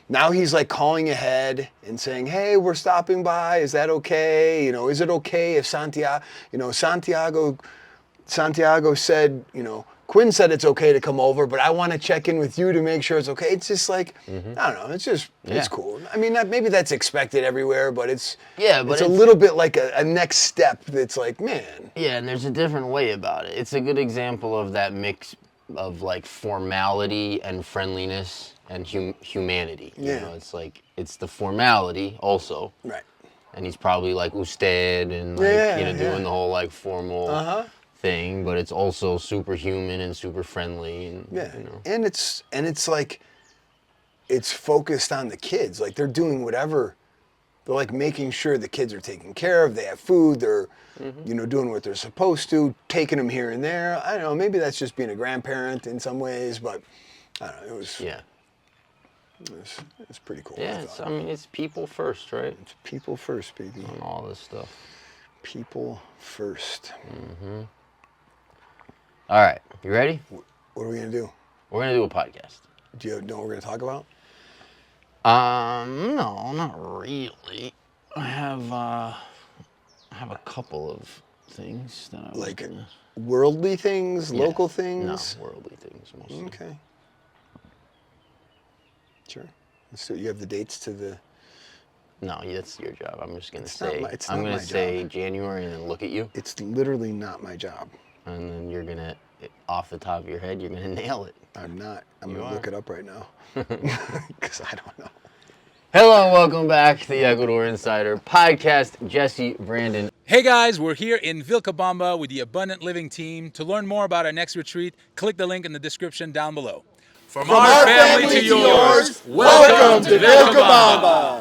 now he's like calling ahead and saying, hey, we're stopping by. Is that okay? Is it okay if Santiago said, Quinn said it's okay to come over, but I want to check in with you to make sure it's okay. It's just like, I don't know. It's just, it's cool. I mean, maybe that's expected everywhere, but it's a little bit like a next step that's like, man. Yeah, and there's a different way about it. It's a good example of that mix of like formality and friendliness and humanity. It's like, it's the formality also. Right. And he's probably like usted and like, doing the whole like formal thing, but it's also super human and super friendly. And, and it's like, it's focused on the kids. Like they're doing whatever. They're like making sure the kids are taken care of. They have food. They're, doing what they're supposed to, taking them here and there. I don't know. Maybe that's just being a grandparent in some ways, but I don't know. It was, it's pretty cool. Yeah, it's people first, right? It's people first, baby. On all this stuff. People first. All right, you ready? What are we gonna do? We're gonna do a podcast. Do you know what we're gonna talk about? No, not really. I have a couple of things that I like worldly things, local things. No, worldly things mostly. Okay. Sure. Let's do it. You have the dates to the. No, that's your job. I'm just gonna I'm gonna say January and then look at you. It's literally not my job. And then you're gonna, off the top of your head, you're gonna nail it. I'm not. I'm gonna look it up right now because I don't know. Hello and welcome back to the Ecuador Insider Podcast. Jesse, Brandon. Hey guys, we're here in Vilcabamba with the Abundant Living team. To learn more about our next retreat, click the link in the description down below. From our family to yours, welcome to Vilcabamba.